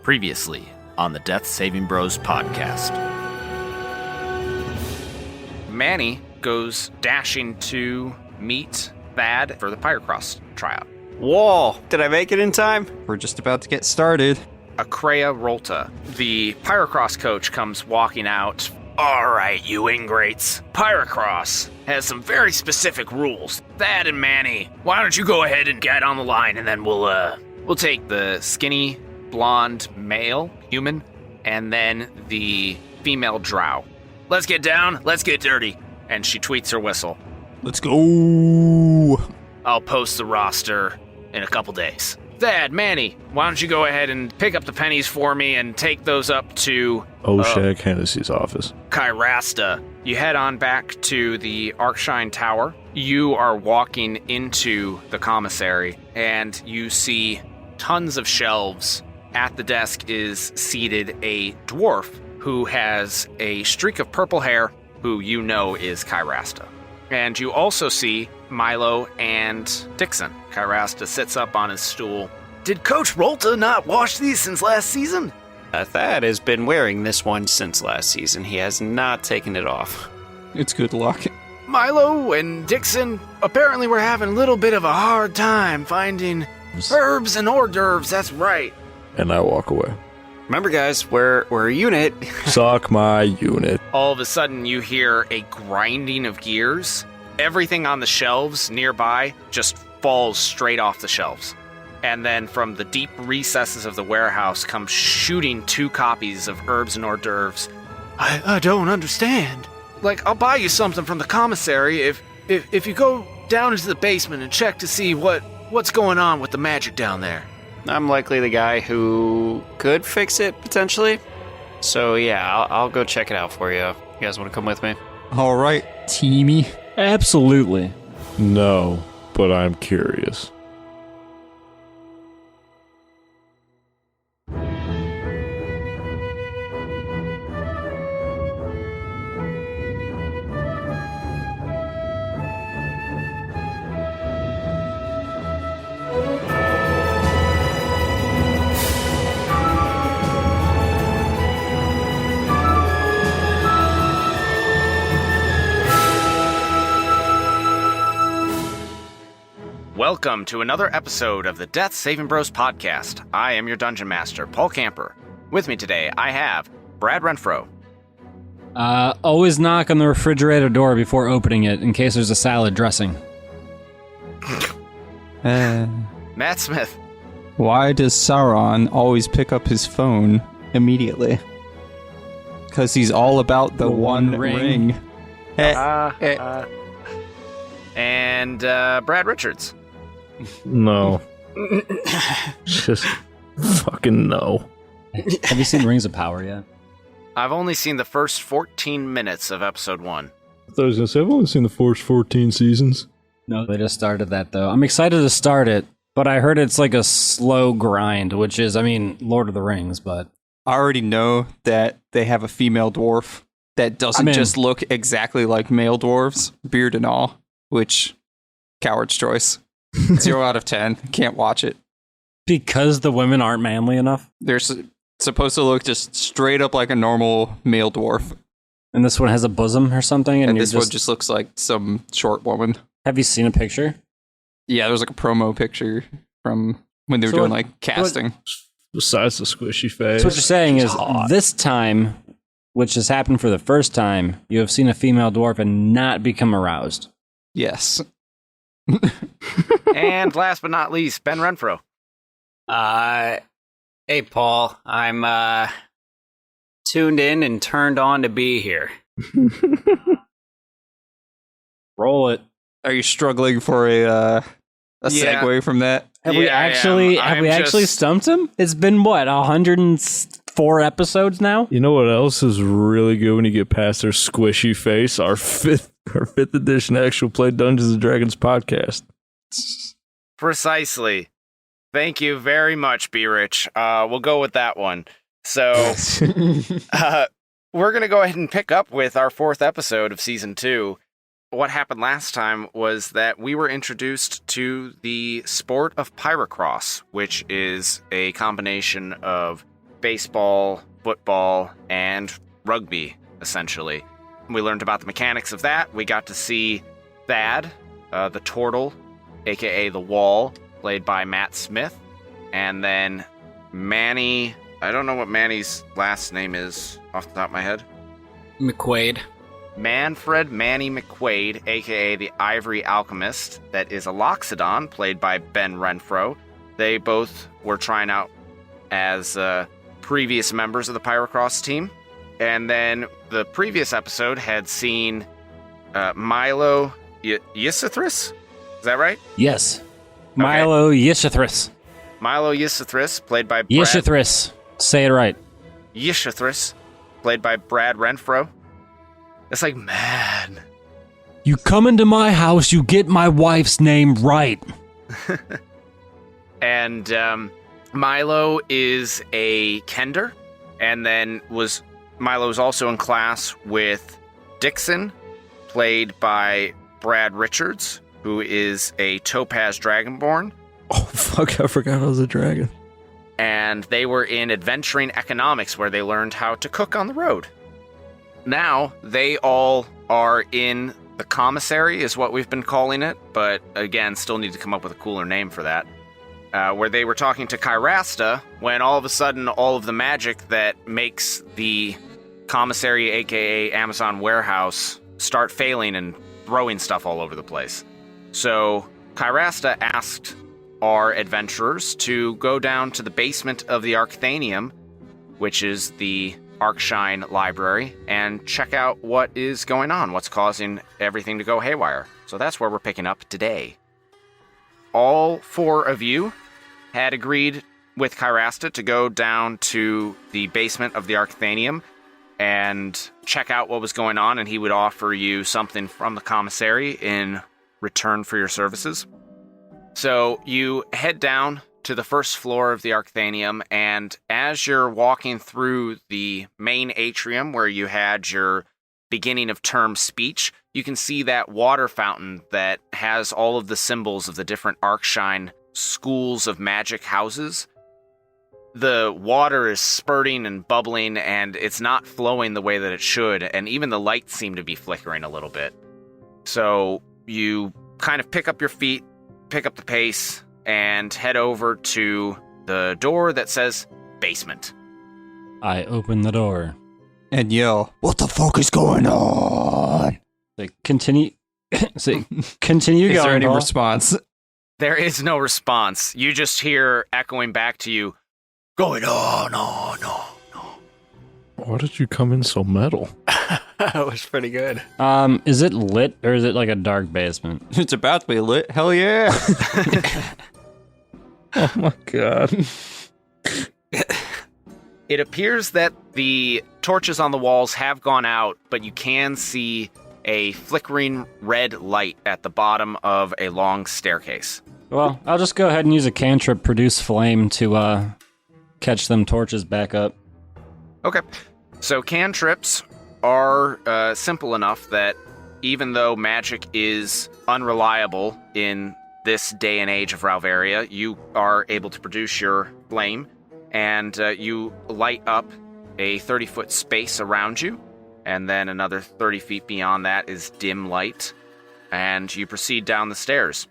Previously on the Death Saving Bros podcast. Manny goes dashing to meet Thad for the Pyrocross tryout. Whoa, did I make it in time? We're just about to get started. Acrea Rolta, the Pyrocross coach, comes walking out. All right, you ingrates. Pyrocross has some very specific rules. Thad and Manny, why don't you go ahead and get on the line, and then we'll take the skinny, blonde male human, and then the female drow. Let's get down, let's get dirty. And she tweets her whistle. Let's go. I'll post the roster in a couple days. Thad, Manny, why don't you go ahead and pick up the pennies for me and take those up to Shaq Hennessy's office. Kyrasta. You head on back to the Arcshine Tower. You are walking into the commissary, and you see tons of shelves. At the desk is seated a dwarf who has a streak of purple hair, who you know is Kyrasta. And you also see Milo and Dixon. Kyrasta sits up on his stool. Did Coach Rolta not wash these since last season? Thad has been wearing this one since last season. He has not taken it off. It's good luck. Milo and Dixon, apparently we're having a little bit of a hard time finding herbs and hors d'oeuvres, that's right. And I walk away. Remember, guys, we're a unit. Suck my unit. All of a sudden, you hear a grinding of gears. Everything on the shelves nearby just falls straight off the shelves. And then from the deep recesses of the warehouse come shooting 2 copies of herbs and hors d'oeuvres. I don't understand. Like, I'll buy you something from the commissary if you go down into the basement and check to see what's going on with the magic down there. I'm likely the guy who could fix it, potentially. So, yeah, I'll go check it out for you. You guys want to come with me? All right, teamy. Absolutely. No, but I'm curious. Welcome to another episode of the Death Saving Bros podcast. I am your Dungeon Master, Paul Camper. With me today, I have Brad Renfro. Always knock on the refrigerator door before opening it in case there's a salad dressing. Matt Smith. Why does Sauron always pick up his phone immediately? Because he's all about the one ring. And Brad Richards. No. Just fucking no. Have you seen Rings of Power yet? I've only seen the first 14 minutes of episode 1. I thought I was going to say, I've only seen the first 14 seasons. No, they just started that, though. I'm excited to start it, but I heard it's like a slow grind, which is, Lord of the Rings, but... I already know that they have a female dwarf that doesn't just look exactly like male dwarves, beard and all, which, coward's choice. 0 out of 10. Can't watch it. Because the women aren't manly enough? They're supposed to look just straight up like a normal male dwarf. And this one has a bosom or something? And this one just looks like some short woman. Have you seen a picture? Yeah, there was like a promo picture from when they were doing like casting. Besides the squishy face. So what you're saying is this time, which has happened for the first time, you have seen a female dwarf and not become aroused. Yes. And last but not least, Ben Renfro. Hey, Paul. I'm, tuned in and turned on to be here. Roll it. Are you struggling for a segue from that? Have we actually stumped him? It's been, 104 episodes now? You know what else is really good when you get past their squishy face? Our fifth edition actual play Dungeons & Dragons podcast. Precisely. Thank you very much, B. Rich. We'll go with that one. So, we're going to go ahead and pick up with our 4th episode of Season 2. What happened last time was that we were introduced to the sport of Pyrocross, which is a combination of baseball, football, and rugby, essentially. We learned about the mechanics of that. We got to see Thad, the Turtle, aka the Wall, played by Matt Smith. And then Manny, I don't know what Manny's last name is off the top of my head. McQuaid. Manfred Manny McQuaid, aka the Ivory Alchemist, that is a Loxodon, played by Ben Renfro. They both were trying out as previous members of the Pyrocross team. And then the previous episode had seen Milo Yisithris? Is that right? Yes. Milo Yisithris. Milo Yisithris, played by Brad... Yisithris. Say it right. Yisithris, played by Brad Renfro. It's like, man. You come into my house, you get my wife's name right. And Milo is a Kender, and then Milo's also in class with Dixon, played by Brad Richards, who is a Topaz Dragonborn. Oh, fuck, I forgot I was a dragon. And they were in Adventuring Economics, where they learned how to cook on the road. Now, they all are in the commissary, is what we've been calling it, but again, still need to come up with a cooler name for that. Where they were talking to Kyrasta, when all of a sudden all of the magic that makes the commissary, aka Amazon warehouse, start failing and throwing stuff all over the place. So Kyrasta asked our adventurers to go down to the basement of the Arcthanium, which is the Arcshine library, and check out what is going on, what's causing everything to go haywire. So that's where we're picking up today. All four of you had agreed with Kyrasta to go down to the basement of the Arcthanium and check out what was going on, and he would offer you something from the commissary in return for your services. So you head down to the first floor of the Arcthanium, and as you're walking through the main atrium where you had your beginning of term speech, you can see that water fountain that has all of the symbols of the different Arcshine schools of magic houses. The water is spurting and bubbling, and it's not flowing the way that it should, and even the lights seem to be flickering a little bit. So you kind of pick up your feet, pick up the pace, and head over to the door that says basement. I open the door. And yell, "What the fuck is going on?" Continue. Continue Is going. there any Paul. response? There is no response. You just hear echoing back to you, going on, on, on. Why did you come in so metal? That was pretty good. Is it lit or is it like a dark basement? It's about to be lit. Hell yeah. Oh my god. It appears that the torches on the walls have gone out, but you can see a flickering red light at the bottom of a long staircase. Well, I'll just go ahead and use a cantrip, produce flame to catch them torches back up. Okay. So cantrips are simple enough that even though magic is unreliable in this day and age of Ralvaria, you are able to produce your flame, and you light up a 30-foot space around you, and then another 30 feet beyond that is dim light, and you proceed down the stairs.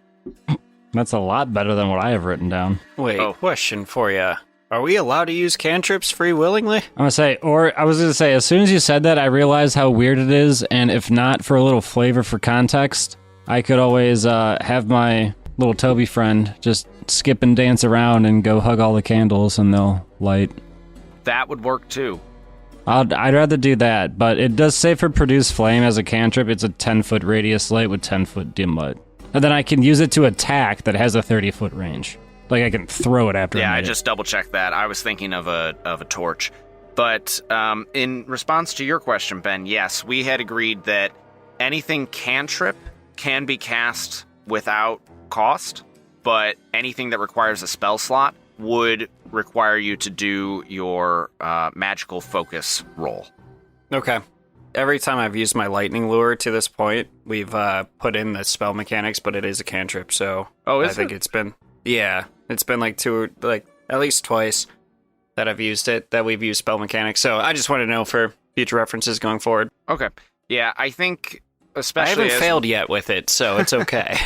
That's a lot better than what I have written down. Wait, question for you. Are we allowed to use cantrips free willingly? I was gonna say, as soon as you said that, I realized how weird it is, and if not for a little flavor for context, I could always have my little Toby friend just skip and dance around and go hug all the candles and they'll light. That would work too. I'd rather do that, but it does say for produce flame as a cantrip, it's a 10-foot radius light with 10-foot dim light. And then I can use it to attack that has a 30-foot range. Like, I can throw it after Yeah, I hit. just double-checked that. I was thinking of a torch. But in response to your question, Ben, yes, we had agreed that anything cantrip can be cast without cost, but anything that requires a spell slot would require you to do your magical focus roll. Okay. Every time I've used my lightning lure to this point, we've put in the spell mechanics, but it is a cantrip, so Oh, is I think it's been like at least twice. that I've used it, that we've used spell mechanics. So I just want to know for future references going forward. Okay. Yeah, I think I especially haven't failed yet with it, so it's okay.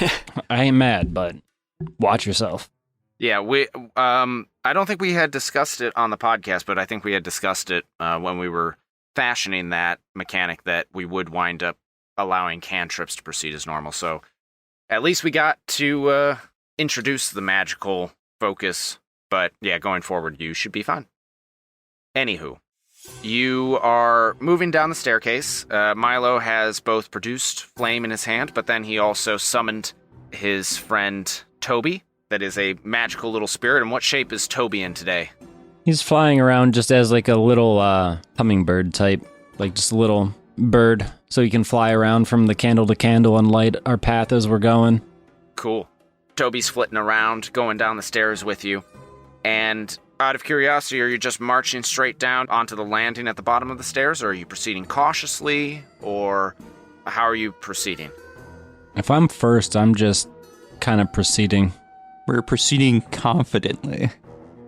I ain't mad, but watch yourself. Yeah, we I don't think we had discussed it on the podcast, but I think we had discussed it when we were fashioning that mechanic that we would wind up allowing cantrips to proceed as normal. So at least we got to introduce the magical focus, but yeah, going forward, you should be fine. Anywho, you are moving down the staircase. Milo has both produced flame in his hand, but then he also summoned his friend Toby. That is a magical little spirit. And what shape is Toby in today? He's flying around just as like a little hummingbird type, like just a little bird, so he can fly around from the candle to candle and light our path as we're going. Cool. Toby's flitting around, going down the stairs with you. And out of curiosity, are you just marching straight down onto the landing at the bottom of the stairs, or are you proceeding cautiously, or how are you proceeding? If I'm first, I'm just kind of proceeding. We're proceeding confidently.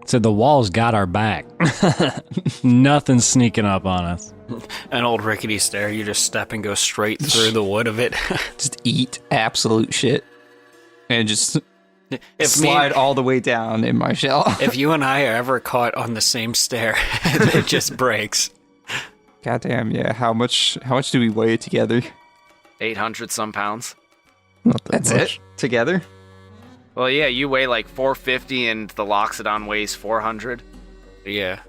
So the wall's got our back. Nothing's sneaking up on us. An old rickety stair, you just step and go straight through the wood of it. Just eat absolute shit. And just slide all the way down in my shell. If you and I are ever caught on the same stair, it just breaks. Goddamn, yeah. How much do we weigh together? 800 some pounds. Not that That's much. it? Together? Well, yeah, you weigh like 450 and the Loxodon weighs 400. Yeah.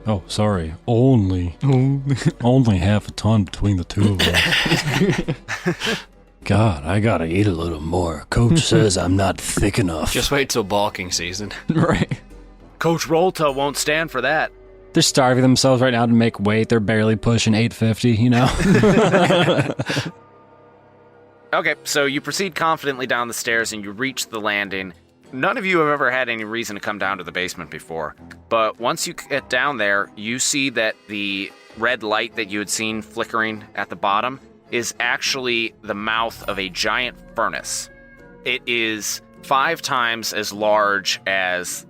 Oh, sorry. Only half a ton between the two of us. God, I gotta eat a little more. Coach says I'm not thick enough. Just wait till balking season. Right. Coach Rolta won't stand for that. They're starving themselves right now to make weight. They're barely pushing 850, you know? Okay, so you proceed confidently down the stairs and you reach the landing. None of you have ever had any reason to come down to the basement before, but once you get down there, you see that the red light that you had seen flickering at the bottom is actually the mouth of a giant furnace. It is 5 times as large as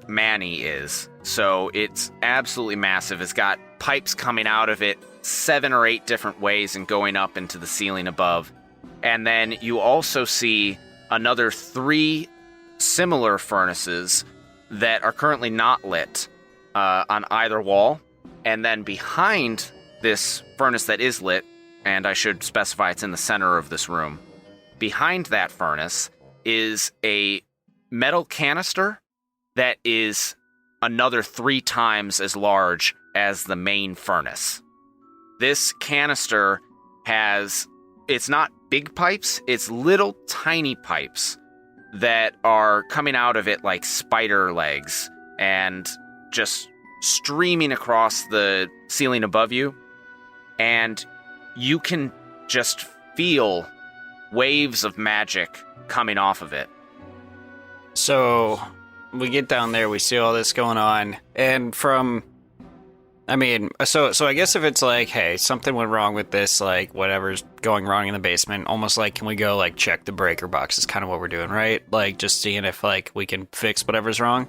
Manny is, so it's absolutely massive. It's got pipes coming out of it 7 or 8 different ways and going up into the ceiling above. And then you also see another 3 similar furnaces that are currently not lit on either wall. And then behind this furnace that is lit, and I should specify it's in the center of this room, behind that furnace is a metal canister that is another 3 times as large as the main furnace. This canister has... It's not big pipes, it's little tiny pipes that are coming out of it like spider legs and just streaming across the ceiling above you. And you can just feel waves of magic coming off of it. So we get down there, we see all this going on, and so I guess if it's like, hey, something went wrong with this, like, whatever's going wrong in the basement, almost like, can we go, like, check the breaker box is kind of what we're doing, right? Like, just seeing if, like, we can fix whatever's wrong.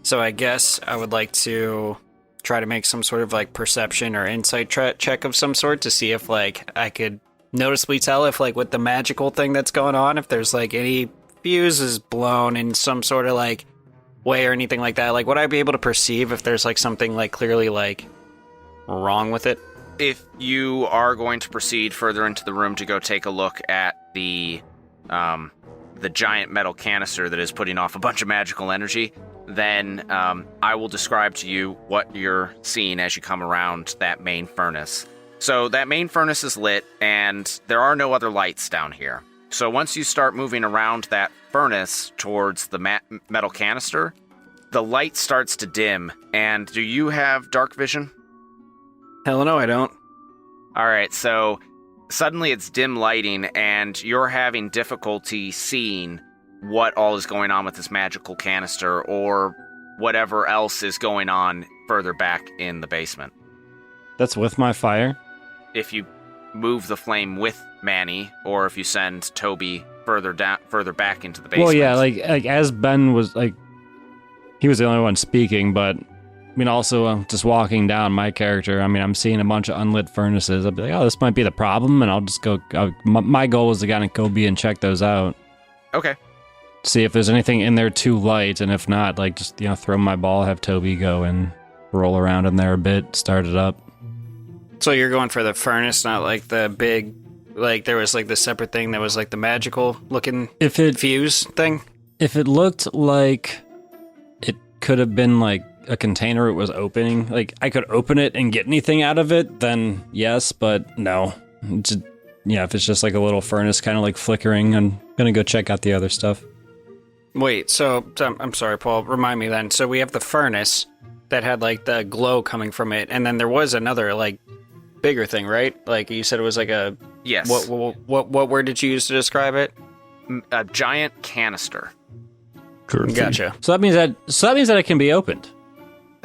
So I guess I would like to try to make some sort of, like, perception or insight check of some sort to see if, like, I could noticeably tell if, like, with the magical thing that's going on, if there's, like, any fuses blown in some sort of, like, way or anything like that. Like, would I be able to perceive if there's like something like clearly like wrong with it? If you are going to proceed further into the room to go take a look at the giant metal canister that is putting off a bunch of magical energy, then I will describe to you what you're seeing as you come around that main furnace. So that main furnace is lit and there are no other lights down here. So once you start moving around that furnace towards the metal canister, the light starts to dim. And do you have dark vision? Hell no, I don't. All right, so suddenly it's dim lighting and you're having difficulty seeing what all is going on with this magical canister or whatever else is going on further back in the basement. That's with my fire? If you move the flame with Manny, or if you send Toby further back into the basement. Well, yeah, like as Ben was like, he was the only one speaking, but I mean, also, just walking down my character, I mean, I'm seeing a bunch of unlit furnaces. I'll be like, oh, this might be the problem, and I'll just go. My goal is to kind of go and check those out. Okay. See if there's anything in there too light, and if not, like, just, throw my ball, have Toby go and roll around in there a bit, start it up. So you're going for the furnace, not like the big, like there was like the separate thing that was like the magical looking fuse thing? If it looked like it could have been like a container it was opening, like I could open it and get anything out of it, then yes, but no. Just, if it's just like a little furnace kind of like flickering, I'm gonna go check out the other stuff. Wait, so I'm sorry, Paul, remind me then. So we have the furnace that had like the glow coming from it, and then there was another like bigger thing, right? Like you said it was like a... Yes. What word did you use to describe it? A giant canister. Gotcha. So that means that it can be opened.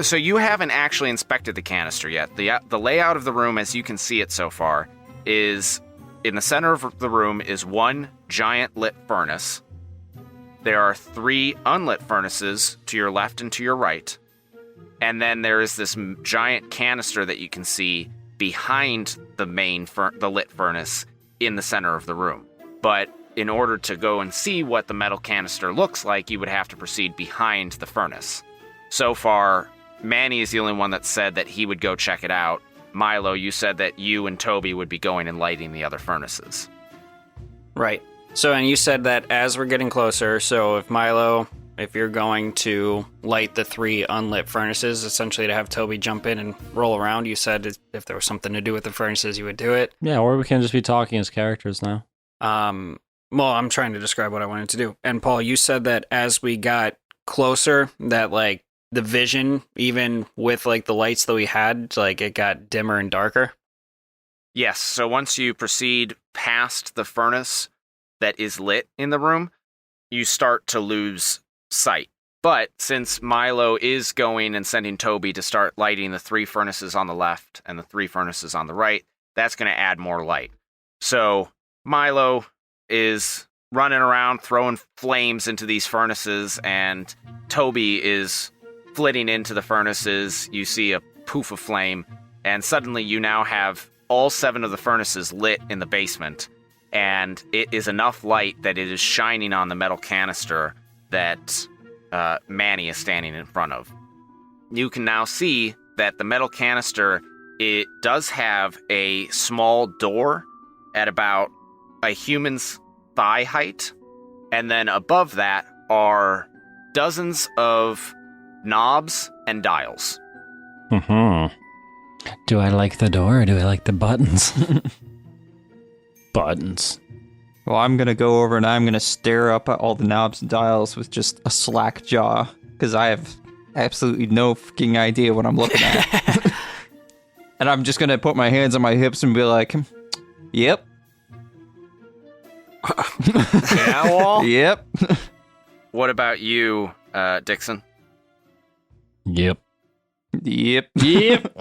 So you haven't actually inspected the canister yet. The layout of the room, as you can see it so far, is in the center of the room is one giant lit furnace. There are 3 unlit furnaces to your left and to your right. And then there is this giant canister that you can see behind the main the lit furnace in the center of the room. But in order to go and see what the metal canister looks like, you would have to proceed behind the furnace. So far, Manny is the only one that said that he would go check it out. Milo, you said that you and Toby would be going and lighting the other furnaces. Right. So, and you said that as we're getting closer, so if you're going to light the 3 unlit furnaces, essentially to have Toby jump in and roll around, you said if there was something to do with the furnaces, you would do it. Yeah, or we can just be talking as characters now. Well, I'm trying to describe what I wanted to do. And Paul, you said that as we got closer, that like the vision, even with like the lights that we had, like it got dimmer and darker. Yes, so once you proceed past the furnace that is lit in the room, you start to lose sight. But since Milo is going and sending Toby to start lighting the 3 furnaces on the left and the 3 furnaces on the right, that's going to add more light. So Milo is running around throwing flames into these furnaces, and Toby is flitting into the furnaces. You see a poof of flame, and suddenly you now have all 7 of the furnaces lit in the basement, and it is enough light that it is shining on the metal canister that Manny is standing in front of. You can now see that the metal canister, it does have a small door at about a human's thigh height, and then above that are dozens of knobs and dials. Do I like the door or do I like the buttons? Buttons. Well, I'm going to go over and I'm going to stare up at all the knobs and dials with just a slack jaw, because I have absolutely no fucking idea what I'm looking at. And I'm just going to put my hands on my hips and be like, yep. Yeah, well. Yep. What about you, Dixon? Yep. Yep. Yep.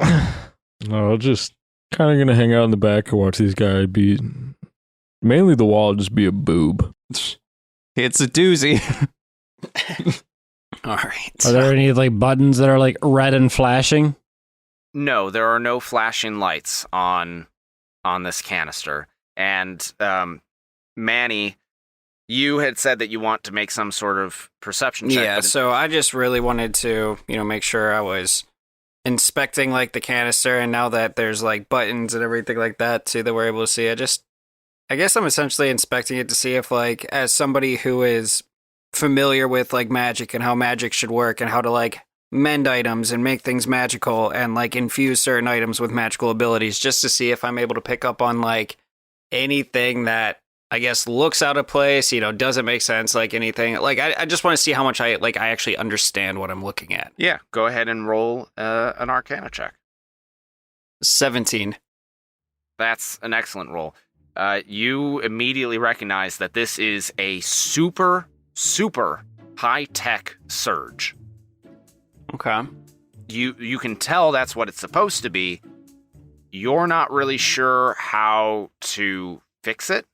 No, I'll just kind of gonna hang out in the back and watch these guys be. Mainly the wall just be a boob. It's a doozy. All right. Are there any like buttons that are like red and flashing? No, there are no flashing lights on this canister. And Manny, you had said that you want to make some sort of perception check. Yeah, so I just really wanted to, make sure I was inspecting like the canister, and now that there's like buttons and everything like that too that we're able to see, I guess I'm essentially inspecting it to see if, like, as somebody who is familiar with like magic and how magic should work and how to like mend items and make things magical and like infuse certain items with magical abilities, just to see if I'm able to pick up on like anything that I guess looks out of place, doesn't make sense, like anything. Like I just want to see how much I actually understand what I'm looking at. Yeah, go ahead and roll an Arcana check. 17. That's an excellent roll. You immediately recognize that this is a super, super high-tech surge. Okay. You can tell that's what it's supposed to be. You're not really sure how to fix it.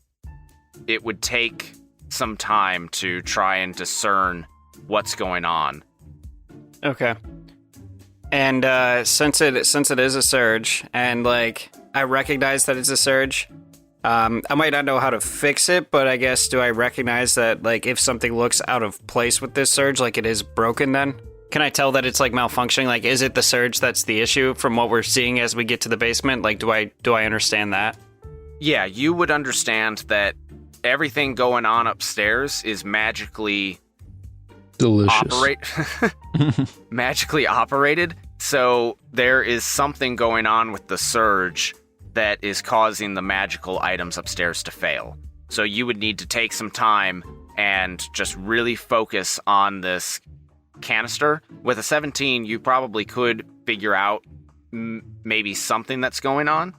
It would take some time to try and discern what's going on. Okay. And since it is a surge, and like I recognize that it's a surge, I might not know how to fix it, but I guess do I recognize that like if something looks out of place with this surge, like it is broken? Then can I tell that it's like malfunctioning? Like, is it the surge that's the issue from what we're seeing as we get to the basement? Like, do I understand that? Yeah, you would understand that everything going on upstairs is magically delicious. magically operated. So there is something going on with the surge that is causing the magical items upstairs to fail. So you would need to take some time and just really focus on this canister. With a 17, you probably could figure out maybe something that's going on,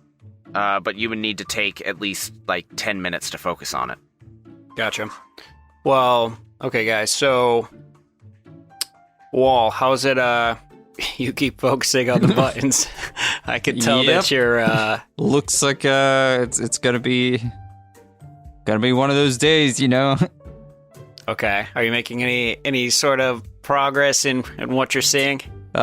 but you would need to take at least like 10 minutes to focus on it. Gotcha. Well, okay, guys, so Wall, how's it, you keep focusing on the buttons. I can tell that you're, looks like, it's gonna be one of those days, you know? Okay. Are you making any sort of progress in what you're seeing? You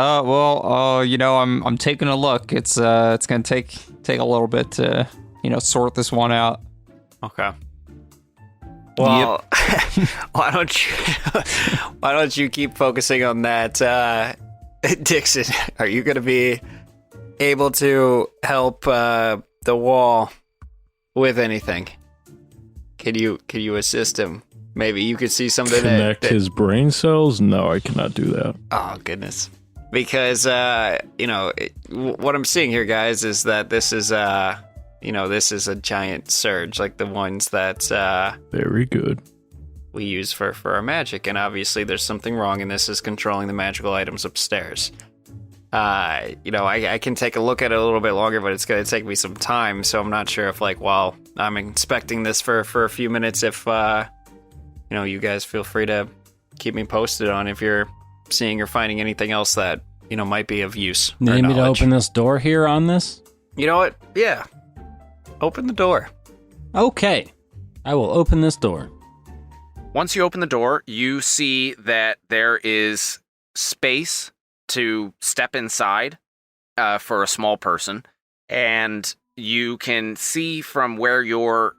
know, I'm taking a look. It's gonna take a little bit to, you know, sort this one out. Okay. Well, why don't you keep focusing on that, Dixon? Are you gonna be able to help the Wall with anything? Can you assist him? Maybe you could see something Connect his brain cells? No, I cannot do that. Oh, goodness. Because, what I'm seeing here, guys, is that this is, this is a giant surge, like the ones that, very good. we use for our magic. And obviously there's something wrong, and this is controlling the magical items upstairs. I can take a look at it a little bit longer, but it's going to take me some time. So I'm not sure if, like, while I'm inspecting this for a few minutes, if, you guys feel free to keep me posted on if you're seeing or finding anything else that, might be of use. Need me to open this door here on this? You know what? Yeah. Open the door. Okay. I will open this door. Once you open the door, you see that there is space to step inside for a small person. And you can see from where you're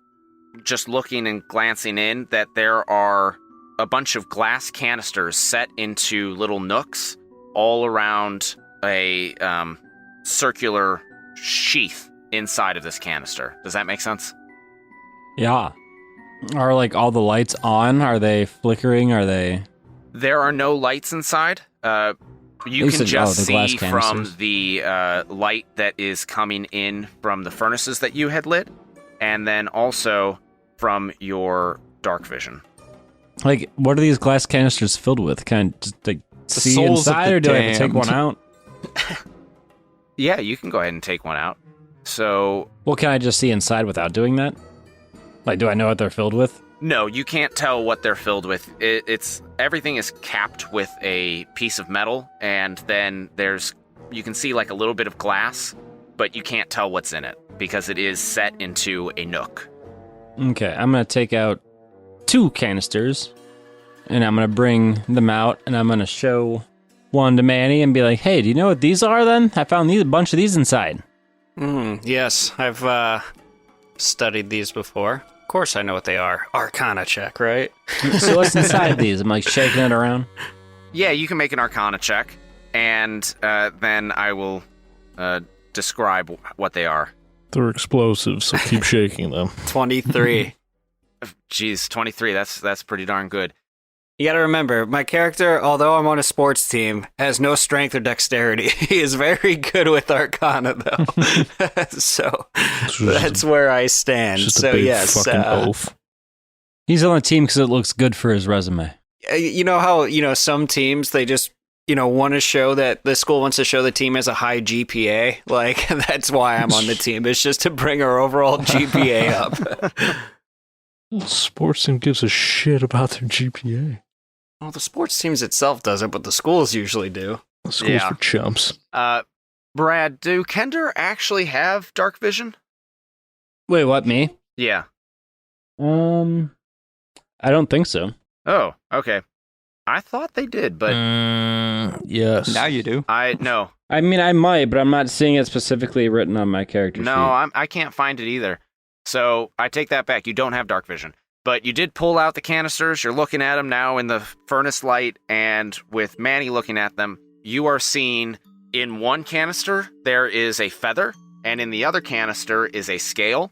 just looking and glancing in that there are a bunch of glass canisters set into little nooks all around a circular sheath inside of this canister. Does that make sense? Yeah. Are, like, all the lights on? Are they flickering? Are they... There are no lights inside. You can just see from the light that is coming in from the furnaces that you had lit, and then also from your dark vision. Like, what are these glass canisters filled with? Can I just, like, see inside, or do I have to take one out? Yeah, you can go ahead and take one out. So... Well, can I just see inside without doing that? Like, do I know what they're filled with? No, you can't tell what they're filled with. Everything is capped with a piece of metal, and then you can see like a little bit of glass, but you can't tell what's in it because it is set into a nook. Okay, I'm going to take out 2 canisters, and I'm going to bring them out, and I'm going to show one to Manny and be like, hey, do you know what these are then? I found a bunch of these inside. Yes, I've studied these before. Of course I know what they are. Arcana check, right? So what's inside these? I'm like shaking it around. Yeah, you can make an Arcana check, and then I will describe what they are. They're explosives, so keep shaking them. 23. Jeez, 23, that's pretty darn good. You gotta remember, my character, although I'm on a sports team, has no strength or dexterity. He is very good with Arcana, though. So that's where I stand. Just so a big yes, fucking oaf. He's on the team because it looks good for his resume. You know how some teams they just want to show that the school wants to show the team has a high GPA. Like that's why I'm on the team. It's just to bring our overall GPA up. Sports team gives a shit about their GPA. Well, the sports teams itself doesn't, but the schools usually do. The schools for chumps. Brad, do Kender actually have dark vision? Wait, what, me? Yeah. I don't think so. Oh, okay. I thought they did, but yes. Now you do. no. I mean, I might, but I'm not seeing it specifically written on my character sheet. No, I can't find it either. So I take that back. You don't have dark vision. But you did pull out the canisters. You're looking at them now in the furnace light, and with Manny looking at them, you are seeing in one canister there is a feather, and in the other canister is a scale.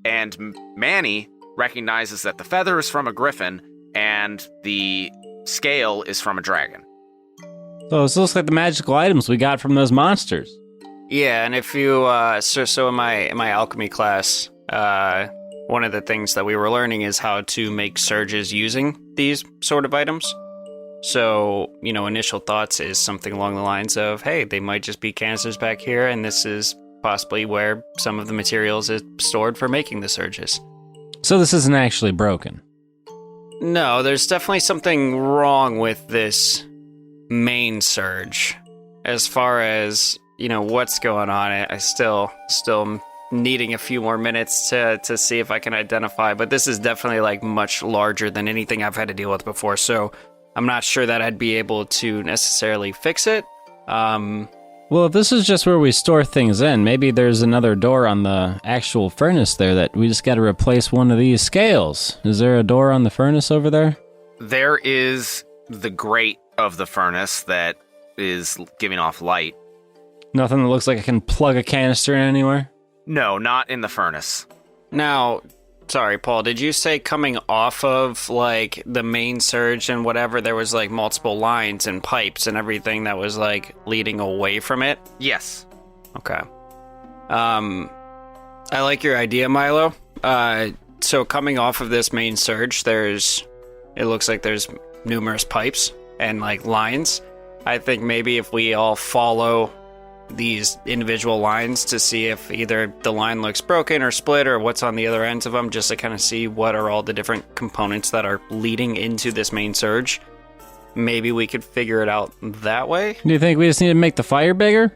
And Manny recognizes that the feather is from a griffin, and the scale is from a dragon. So this looks like the magical items we got from those monsters. Yeah, and if you so in my alchemy class, one of the things that we were learning is how to make surges using these sort of items. So, initial thoughts is something along the lines of, hey, they might just be canisters back here, and this is possibly where some of the materials is stored for making the surges. So this isn't actually broken. No, there's definitely something wrong with this main surge. As far as, what's going on, I still needing a few more minutes to see if I can identify, but this is definitely like much larger than anything I've had to deal with before, so I'm not sure that I'd be able to necessarily fix it. Well, if this is just where we store things in, maybe there's another door on the actual furnace there that we just got to replace one of these scales. Is there a door on the furnace over there? There is the grate of the furnace that is giving off light. Nothing that looks like I can plug a canister in anywhere? No, not in the furnace. Now, sorry, Paul, did you say coming off of, like, the main surge and whatever, there was, like, multiple lines and pipes and everything that was, like, leading away from it? Yes. Okay. I like your idea, Milo. So coming off of this main surge, it looks like there's numerous pipes and, like, lines. I think maybe if we all follow these individual lines to see if either the line looks broken or split or what's on the other ends of them, just to kind of see what are all the different components that are leading into this main surge. Maybe we could figure it out that way. Do you think we just need to make the fire bigger?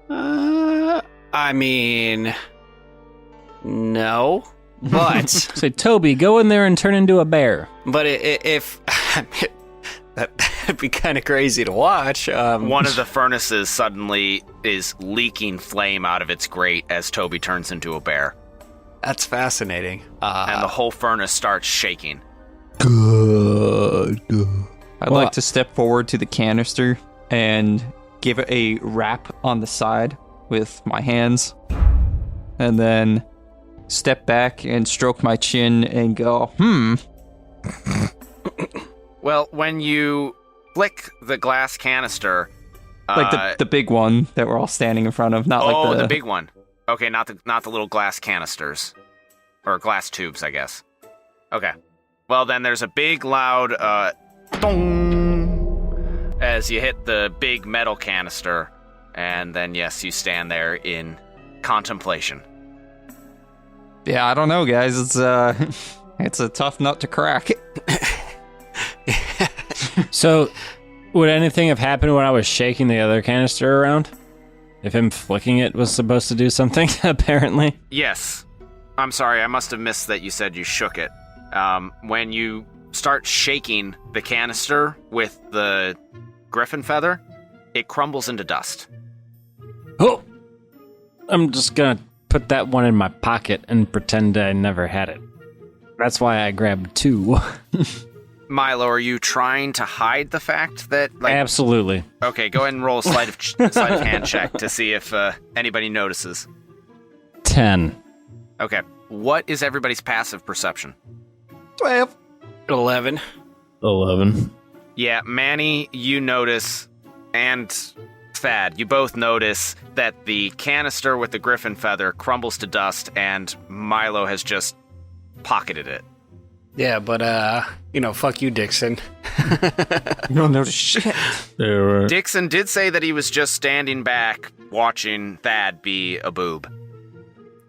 I mean, no, but Say, Toby, go in there and turn into a bear. but if that'd be kind of crazy to watch. One of the furnaces suddenly is leaking flame out of its grate as Toby turns into a bear. That's fascinating. And the whole furnace starts shaking. Good. I'd like to step forward to the canister and give it a rap on the side with my hands, and then step back and stroke my chin and go, Well, when you flick the glass canister... like the big one that we're all standing in front of, not like the big one. Okay, not the little glass canisters. Or glass tubes, I guess. Okay. Well, then there's a big, loud, dong, as you hit the big metal canister, and then, yes, you stand there in contemplation. Yeah, I don't know, guys. It's a tough nut to crack. So, would anything have happened when I was shaking the other canister around? If him flicking it was supposed to do something, apparently? Yes. I'm sorry, I must have missed that you said you shook it. When you start shaking the canister with the griffin feather, it crumbles into dust. Oh! I'm just gonna put that one in my pocket and pretend I never had it. That's why I grabbed two. Milo, are you trying to hide the fact that... Absolutely. Okay, go ahead and roll a sleight of hand check to see if anybody notices. 10. Okay, what is everybody's passive perception? 12. 11. 11. Yeah, Manny, you notice, and Thad, you both notice that the canister with the griffin feather crumbles to dust, and Milo has just pocketed it. Yeah, but, fuck you, Dixon. You don't notice shit. Yeah, right. Dixon did say that he was just standing back watching Thad be a boob.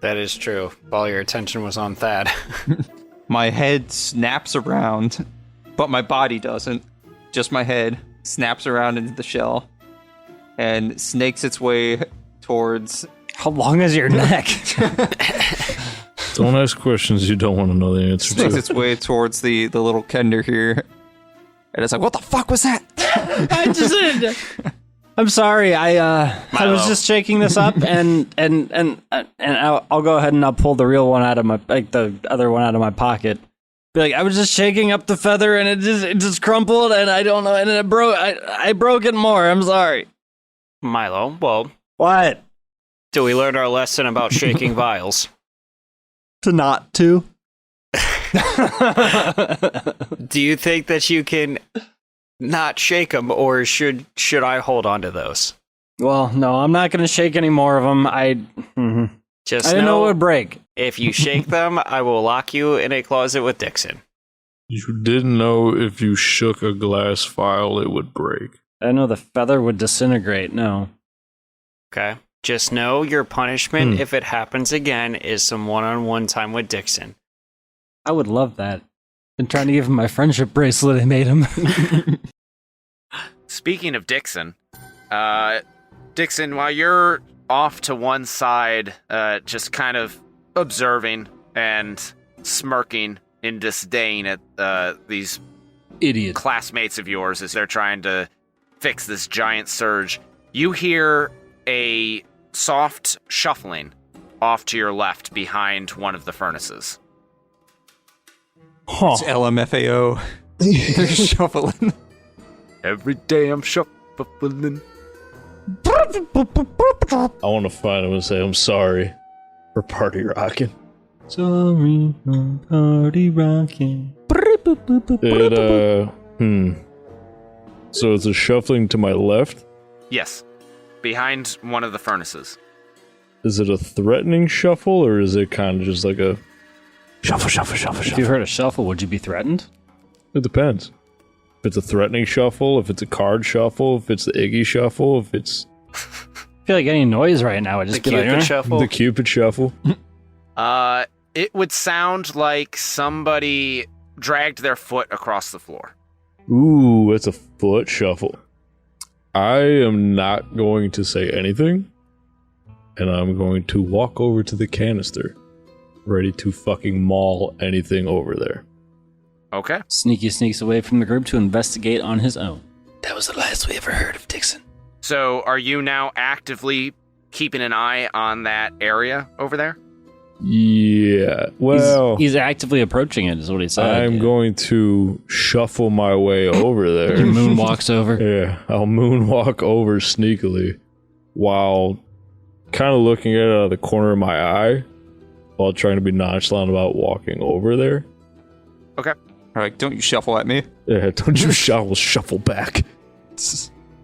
That is true. All your attention was on Thad. My head snaps around, but my body doesn't. Just my head snaps around into the shell and snakes its way towards... How long is your neck? Don't ask questions you don't want to know the answer snakes to. its way towards the little kender here. And it's like, what the fuck was that? I'm sorry. I was just shaking this up, and I'll go ahead and I'll pull the real one out of the other one out of my pocket. Be like, I was just shaking up the feather, and it just crumpled, and I don't know, and it broke. I broke it more. I'm sorry. Milo, well, What? do we learn our lesson about shaking vials? To not to? Do you think that you can not shake them, or should I hold on to those? Well, no, I'm not going to shake any more of them. I didn't know it would break. If you shake them, I will lock you in a closet with Dixon. You didn't know if you shook a glass vial, it would break. I know the feather would disintegrate. No. Okay? Just know your punishment, if it happens again, is some one-on-one time with Dixon. I would love that. Been trying to give him my friendship bracelet I made him. Speaking of Dixon, while you're off to one side, just kind of observing and smirking in disdain at these Idiot. classmates of yours as they're trying to fix this giant surge, you hear a soft shuffling off to your left behind one of the furnaces. It's LMFAO. They're shuffling. Every day I'm shuffling. I want to find him and say, I'm sorry for party rocking. Sorry for party rocking. So it's a shuffling to my left? Yes, behind one of the furnaces. Is it a threatening shuffle, or is it kind of just like a shuffle? If you heard a shuffle, would you be threatened? It depends. If it's a threatening shuffle, if it's a card shuffle, if it's the Iggy shuffle, if it's... I feel like any noise right now would just The be Cupid like, shuffle? The Cupid shuffle. It would sound like somebody dragged their foot across the floor. Ooh, it's a foot shuffle. I am not going to say anything, and I'm going to walk over to the canister, ready to fucking maul anything over there. Okay. Sneaky sneaks away from the group to investigate on his own. That was the last we ever heard of Dixon. So are you now actively keeping an eye on that area over there? Yeah, well... He's actively approaching it, is what he said. I'm going to shuffle my way over there. He moonwalks over. Yeah, I'll moonwalk over sneakily while kind of looking at it out of the corner of my eye while trying to be nonchalant about walking over there. Okay. Like, don't you shuffle at me. Yeah, don't you shuffle back.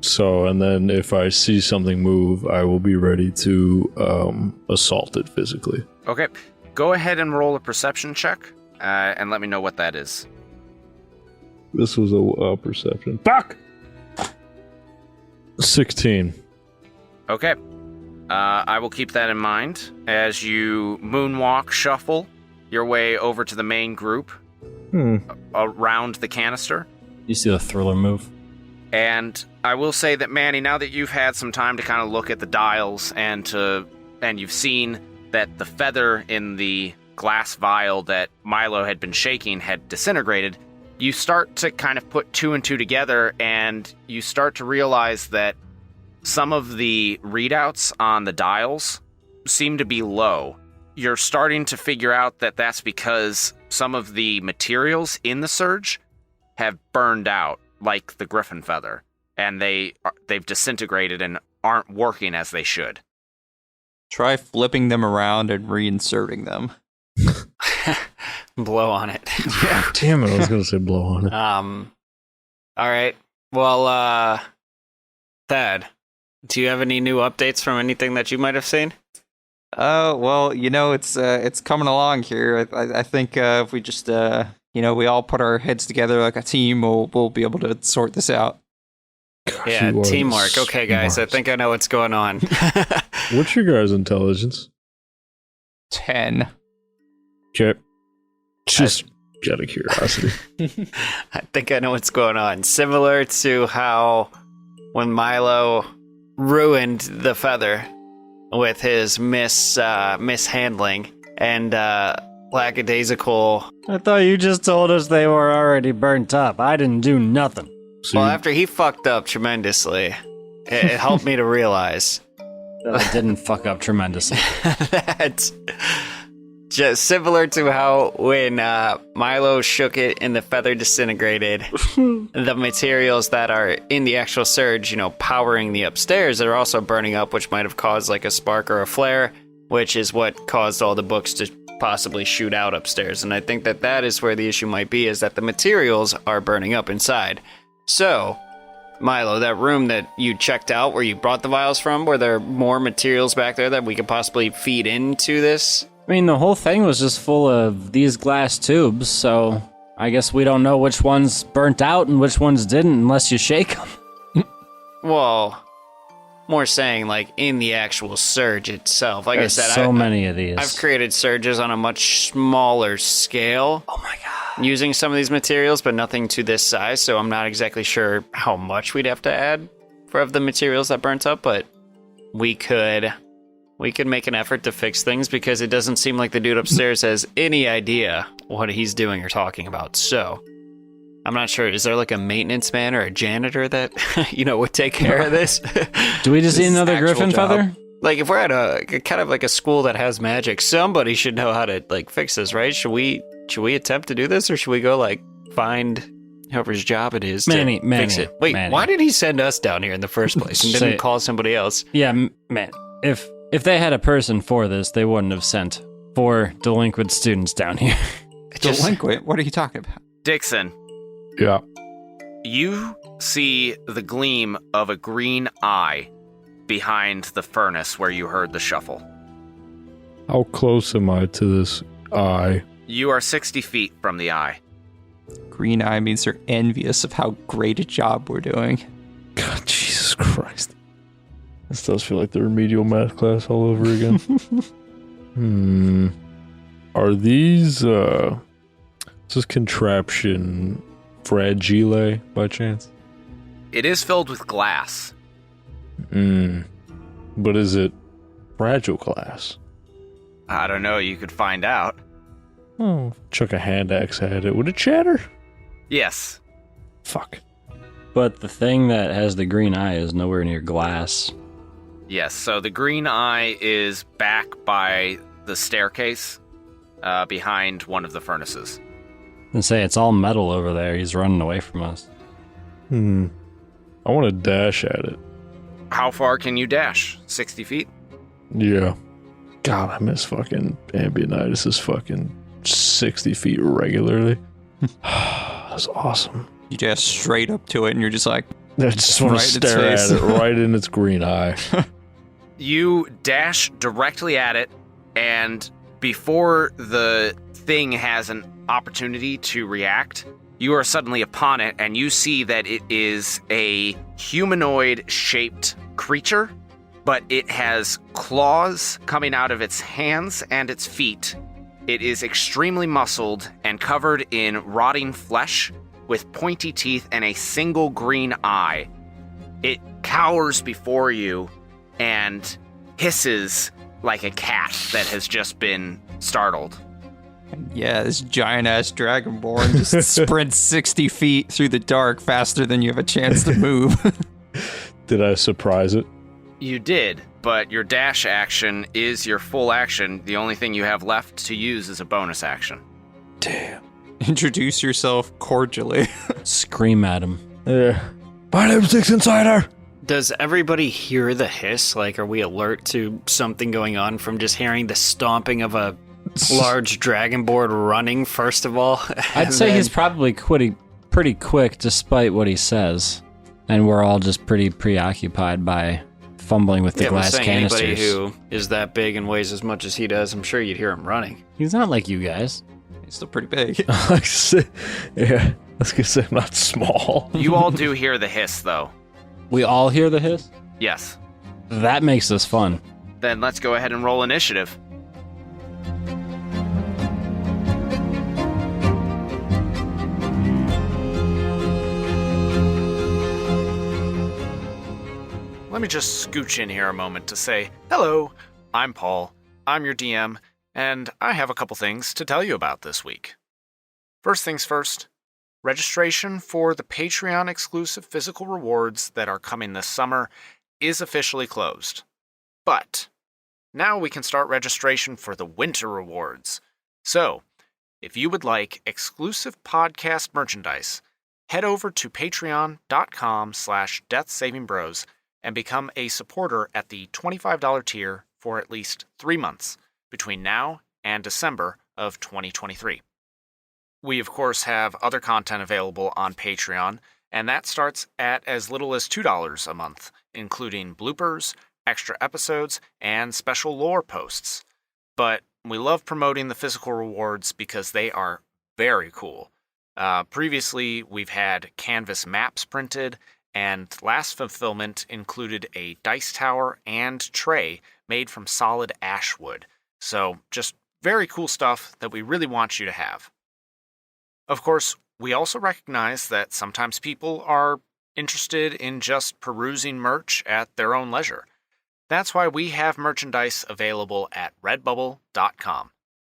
So, and then if I see something move, I will be ready to assault it physically. Okay. Go ahead and roll a perception check, and let me know what that is. This was a perception. Fuck! 16. Okay. I will keep that in mind as you moonwalk, shuffle your way over to the main group around the canister. You see the thriller move. And I will say that, Manny, now that you've had some time to kind of look at the dials and you've seen that the feather in the glass vial that Milo had been shaking had disintegrated, you start to kind of put two and two together, and you start to realize that some of the readouts on the dials seem to be low. You're starting to figure out that that's because some of the materials in the surge have burned out, like the griffin feather, and they've disintegrated and aren't working as they should. Try flipping them around and reinserting them. Blow on it. Yeah. Damn it, I was going to say blow on it. All right. Well, Thad, do you have any new updates from anything that you might have seen? Well, it's coming along here. I think if we just, we all put our heads together like a team, we'll be able to sort this out. Gosh, Yeah, you are teamwork. Okay, guys, I smart. think I know what's going on. What's your guys' intelligence? 10. Okay. Just out of curiosity. I think I know what's going on. Similar to how when Milo ruined the feather with his mishandling, and lackadaisical. I thought you just told us they were already burnt up. I didn't do nothing. So Well, after he fucked up tremendously, it helped me to realize I didn't fuck up tremendously. that just similar to how when Milo shook it and the feather disintegrated, the materials that are in the actual surge, you know, powering the upstairs, are also burning up, which might have caused like a spark or a flare, which is what caused all the books to possibly shoot out upstairs. And I think that that is where the issue might be, is that the materials are burning up inside. So, Milo, that room that you checked out where you brought the vials from, were there more materials back there that we could possibly feed into this? I mean, the whole thing was just full of these glass tubes, so I guess we don't know which ones burnt out and which ones didn't unless you shake them. Well, more saying like in the actual surge itself. Like There's I said, so many of these. I've created surges on a much smaller scale. Oh my god. Using some of these materials, but nothing to this size, so I'm not exactly sure how much we'd have to add of the materials that burnt up, but we could make an effort to fix things, because it doesn't seem like the dude upstairs has any idea what he's doing or talking about. So I'm not sure. Is there like a maintenance man or a janitor that, you know, would take care of this? Do we just need another actual griffin job. feather? Like, if we're at a kind of like a school that has magic, somebody should know how to like fix this, right? Should we attempt to do this, or should we go like find whoever's job it is Manny, to fix it? Wait, Manny. why did he send us down here in the first place and didn't call somebody else? Yeah, man. If they had a person for this, they wouldn't have sent 4 delinquent students down here. Delinquent? What are you talking about? Dixon, yeah. you see the gleam of a green eye behind the furnace where you heard the shuffle. How close am I to this eye? You are 60 feet from the eye. Green eye means they're envious of how great a job we're doing. God, Jesus Christ. This does feel like the remedial math class all over again. Are these, is this contraption fragile by chance? It is filled with glass. But is it fragile glass? I don't know, you could find out. Oh, chuck a hand axe at it. Would it shatter? Yes. Fuck. But the thing that has the green eye is nowhere near glass. Yes, so the green eye is back by the staircase behind one of the furnaces. And say it's all metal over there. He's running away from us. I want to dash at it. How far can you dash? 60 feet? Yeah. God, I miss fucking Ambionitis is fucking 60 feet regularly. That's awesome. You just straight up to it and you're just like, I just want Right to in its stare at face. it right in its green eye. You dash directly at it, and before the thing has an opportunity to react, you are suddenly upon it, and you see that it is a humanoid-shaped creature, but it has claws coming out of its hands and its feet. It is extremely muscled and covered in rotting flesh with pointy teeth and a single green eye. It cowers before you and hisses like a cat that has just been startled. yeah, this giant ass dragonborn just sprints 60 feet through the dark faster than you have a chance to move. Did I surprise it? You did, but your dash action is your full action. The only thing you have left to use is a bonus action. Damn. Introduce yourself cordially. Scream at him. Yeah. My name's Six Insider. Does everybody hear the hiss? Like, are we alert to something going on from just hearing the stomping of a large dragonboard running, first of all? I'd say he's probably pretty quick despite what he says. And we're all just pretty preoccupied by fumbling with the glass canisters. Anybody who is that big and weighs as much as he does, I'm sure you'd hear him running. He's not like you guys. He's still pretty big. Yeah, I was gonna say I'm not small. You all do hear the hiss, though. We all hear the hiss? Yes. That makes this fun. Then let's go ahead and roll initiative. Let me just scooch in here a moment to say, hello, I'm Paul. I'm your DM, and I have a couple things to tell you about this week. First things first, registration for the Patreon exclusive physical rewards that are coming this summer is officially closed. But now we can start registration for the winter rewards. So, if you would like exclusive podcast merchandise, head over to patreon.com/deathsavingbros and become a supporter at the $25 tier for at least 3 months between now and December of 2023. We, of course, have other content available on Patreon, and that starts at as little as $2 a month, including bloopers, extra episodes, and special lore posts. But we love promoting the physical rewards because they are very cool. Previously, we've had canvas maps printed, and last fulfillment included a dice tower and tray made from solid ash wood. So, just very cool stuff that we really want you to have. Of course, we also recognize that sometimes people are interested in just perusing merch at their own leisure. That's why we have merchandise available at redbubble.com.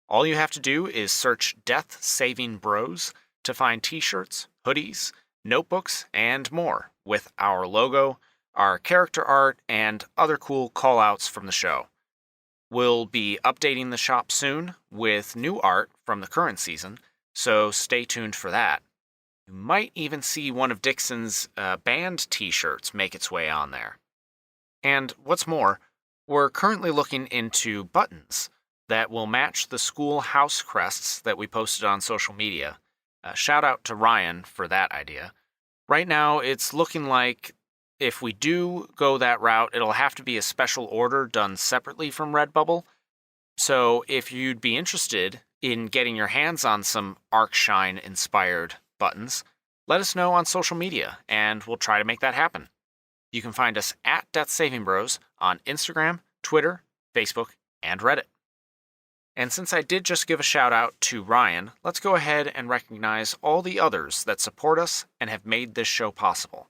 All you have to do is search Death Saving Bros to find t-shirts, hoodies, notebooks, and more with our logo, our character art, and other cool call-outs from the show. We'll be updating the shop soon with new art from the current season, so stay tuned for that. You might even see one of Dixon's band t-shirts make its way on there. And what's more, we're currently looking into buttons that will match the school house crests that we posted on social media. Shout out to Ryan for that idea. Right now, it's looking like if we do go that route, it'll have to be a special order done separately from Redbubble. So if you'd be interested in getting your hands on some Arcshine inspired buttons, let us know on social media and we'll try to make that happen. You can find us at Death Saving Bros on Instagram, Twitter, Facebook, and Reddit. And since I did just give a shout out to Ryan, let's go ahead and recognize all the others that support us and have made this show possible.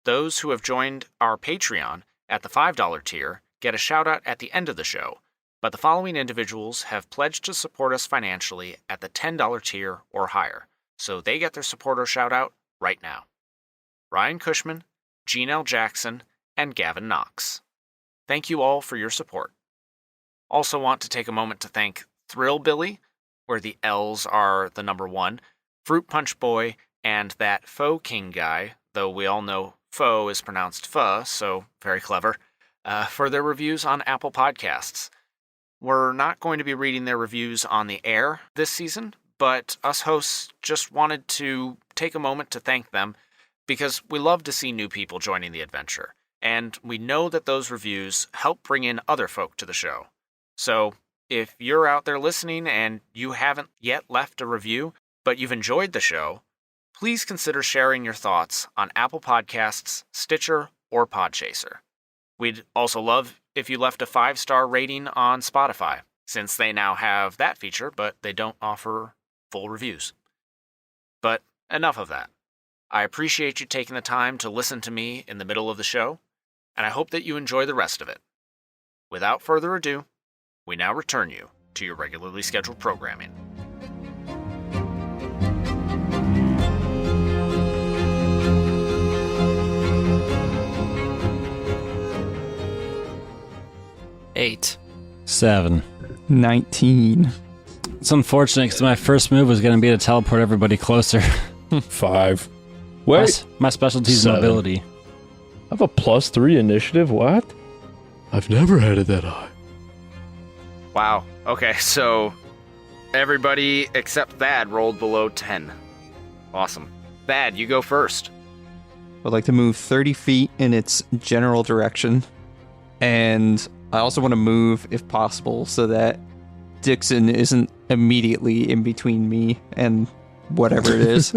Those who have joined our Patreon at the $5 tier get a shout out at the end of the show, but the following individuals have pledged to support us financially at the $10 tier or higher, so they get their supporter shout out right now. Ryan Cushman, Gene L. Jackson, and Gavin Knox. Thank you all for your support. Also want to take a moment to thank Thrill Billy, where the L's are the number 1, Fruit Punch Boy, and that Faux King guy, though we all know Faux is pronounced Pho, so very clever, for their reviews on Apple Podcasts. We're not going to be reading their reviews on the air this season, but us hosts just wanted to take a moment to thank them because we love to see new people joining the adventure, and we know that those reviews help bring in other folk to the show. So, if you're out there listening and you haven't yet left a review, but you've enjoyed the show, please consider sharing your thoughts on Apple Podcasts, Stitcher, or Podchaser. We'd also love if you left a 5-star rating on Spotify, since they now have that feature, but they don't offer full reviews. But enough of that. I appreciate you taking the time to listen to me in the middle of the show, and I hope that you enjoy the rest of it. Without further ado, we now return you to your regularly scheduled programming. Eight. 7. 19. It's unfortunate because my first move was going to be to teleport everybody closer. 5. Wait, My specialty is 7. mobility. I have a +3 initiative? What? I've never had it that high. Wow. Okay, so everybody except Thad rolled below 10. Awesome. Thad, you go first. I'd like to move 30 feet in its general direction. And I also want to move, if possible, so that Dixon isn't immediately in between me and whatever it is.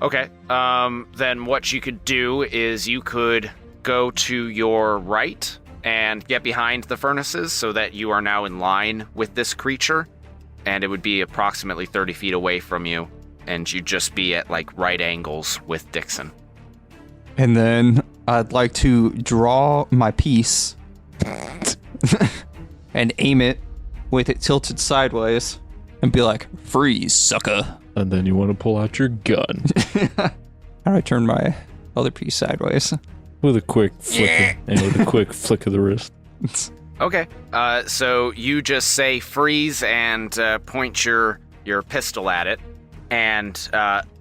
Okay, then what you could do is you could go to your right and get behind the furnaces so that you are now in line with this creature, and it would be approximately 30 feet away from you, and you'd just be at, like, right angles with Dixon. And then I'd like to draw my piece and aim it with it tilted sideways and be like, "Freeze, sucker." And then you want to pull out your gun How do I turn my other piece sideways? with a quick flick and with a quick flick of the wrist. Okay. So you just say freeze and point your pistol at it, and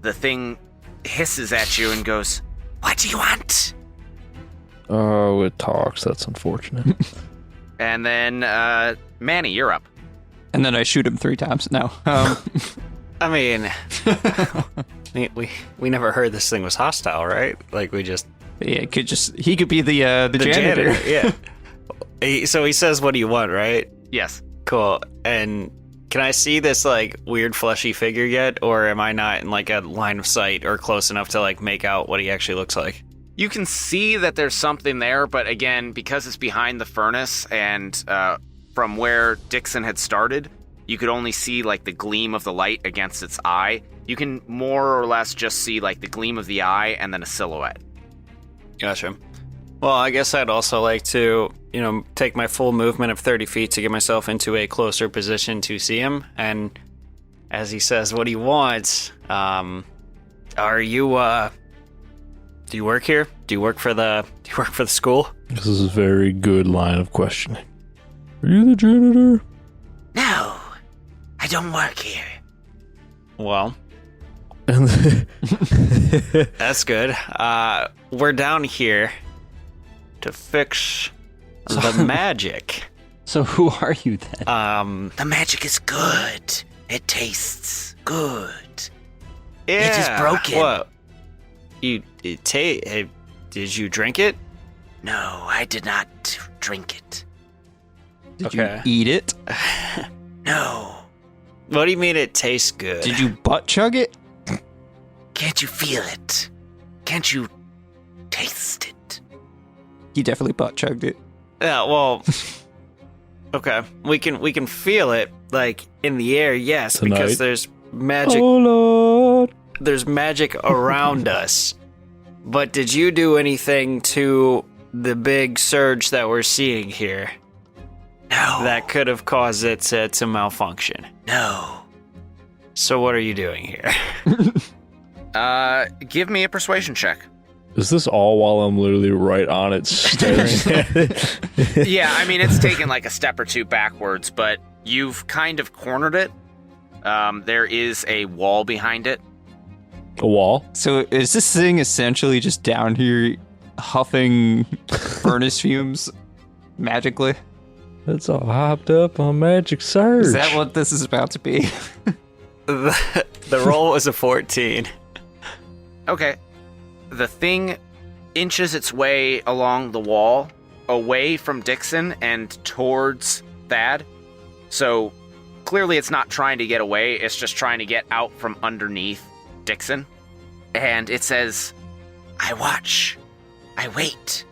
the thing hisses at you and goes, "What do you want?" Oh, it talks. That's unfortunate. And then Manny, you're up. And then I shoot him 3 times. No. I mean, we never heard this thing was hostile, right? Like we just Yeah, he could be the janitor. Yeah. So he says, "What do you want?" Right? Yes. Cool. And can I see this like weird fleshy figure yet, or am I not in like a line of sight or close enough to like make out what he actually looks like? You can see that there's something there, but again, because it's behind the furnace and from where Dixon had started, you could only see like the gleam of the light against its eye. You can more or less just see like the gleam of the eye and then a silhouette. Gotcha. Well, I guess I'd also like to, take my full movement of 30 feet to get myself into a closer position to see him. And as he says what he wants, are you, do you work here? Do you work for the school? This is a very good line of questioning. Are you the janitor? No, I don't work here. Well, And that's good. We're down here to fix the magic. So who are you then? The magic is good. It tastes good. Yeah. It is broken. What? Did you drink it? No, I did not drink it. Did Okay. you eat it? No. What do you mean it tastes good? Did you butt chug it? Can't you feel it? Can't you taste it? He definitely butt chugged it. Yeah, well, okay. We can feel it like in the air, yes, Tonight? because there's magic. oh Lord. There's magic around us. But did you do anything to the big surge that we're seeing here No. that could have caused it to malfunction? No. So what are you doing here? Give me a persuasion check. Is this all while I'm literally right on it staring at it? Yeah, I mean, it's taken like a step or two backwards, but you've kind of cornered it. There is a wall behind it. A wall? So is this thing essentially just down here huffing furnace fumes magically? It's all hopped up on Magic Surge. Is that what this is about to be? The roll was a 14. Okay. The thing inches its way along the wall, away from Dixon and towards Thad. So clearly it's not trying to get away, it's just trying to get out from underneath Dixon. And it says, "I watch. I wait.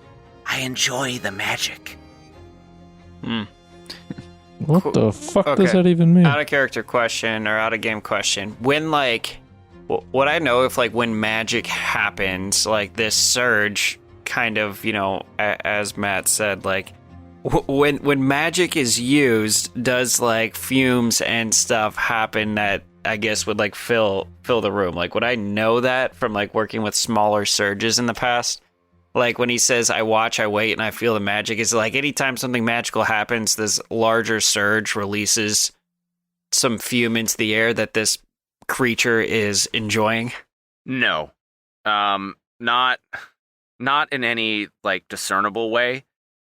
I enjoy the magic." What the fuck does Okay. that even mean? Out of character question or out of game question. When would I know if when magic happens, this surge kind of, as Matt said, when magic is used, does fumes and stuff happen that I guess would fill the room? Would I know that from working with smaller surges in the past? When he says, "I watch, I wait, and I feel the magic," is anytime something magical happens, this larger surge releases some fume into the air that this creature is enjoying? No. Not in any discernible way.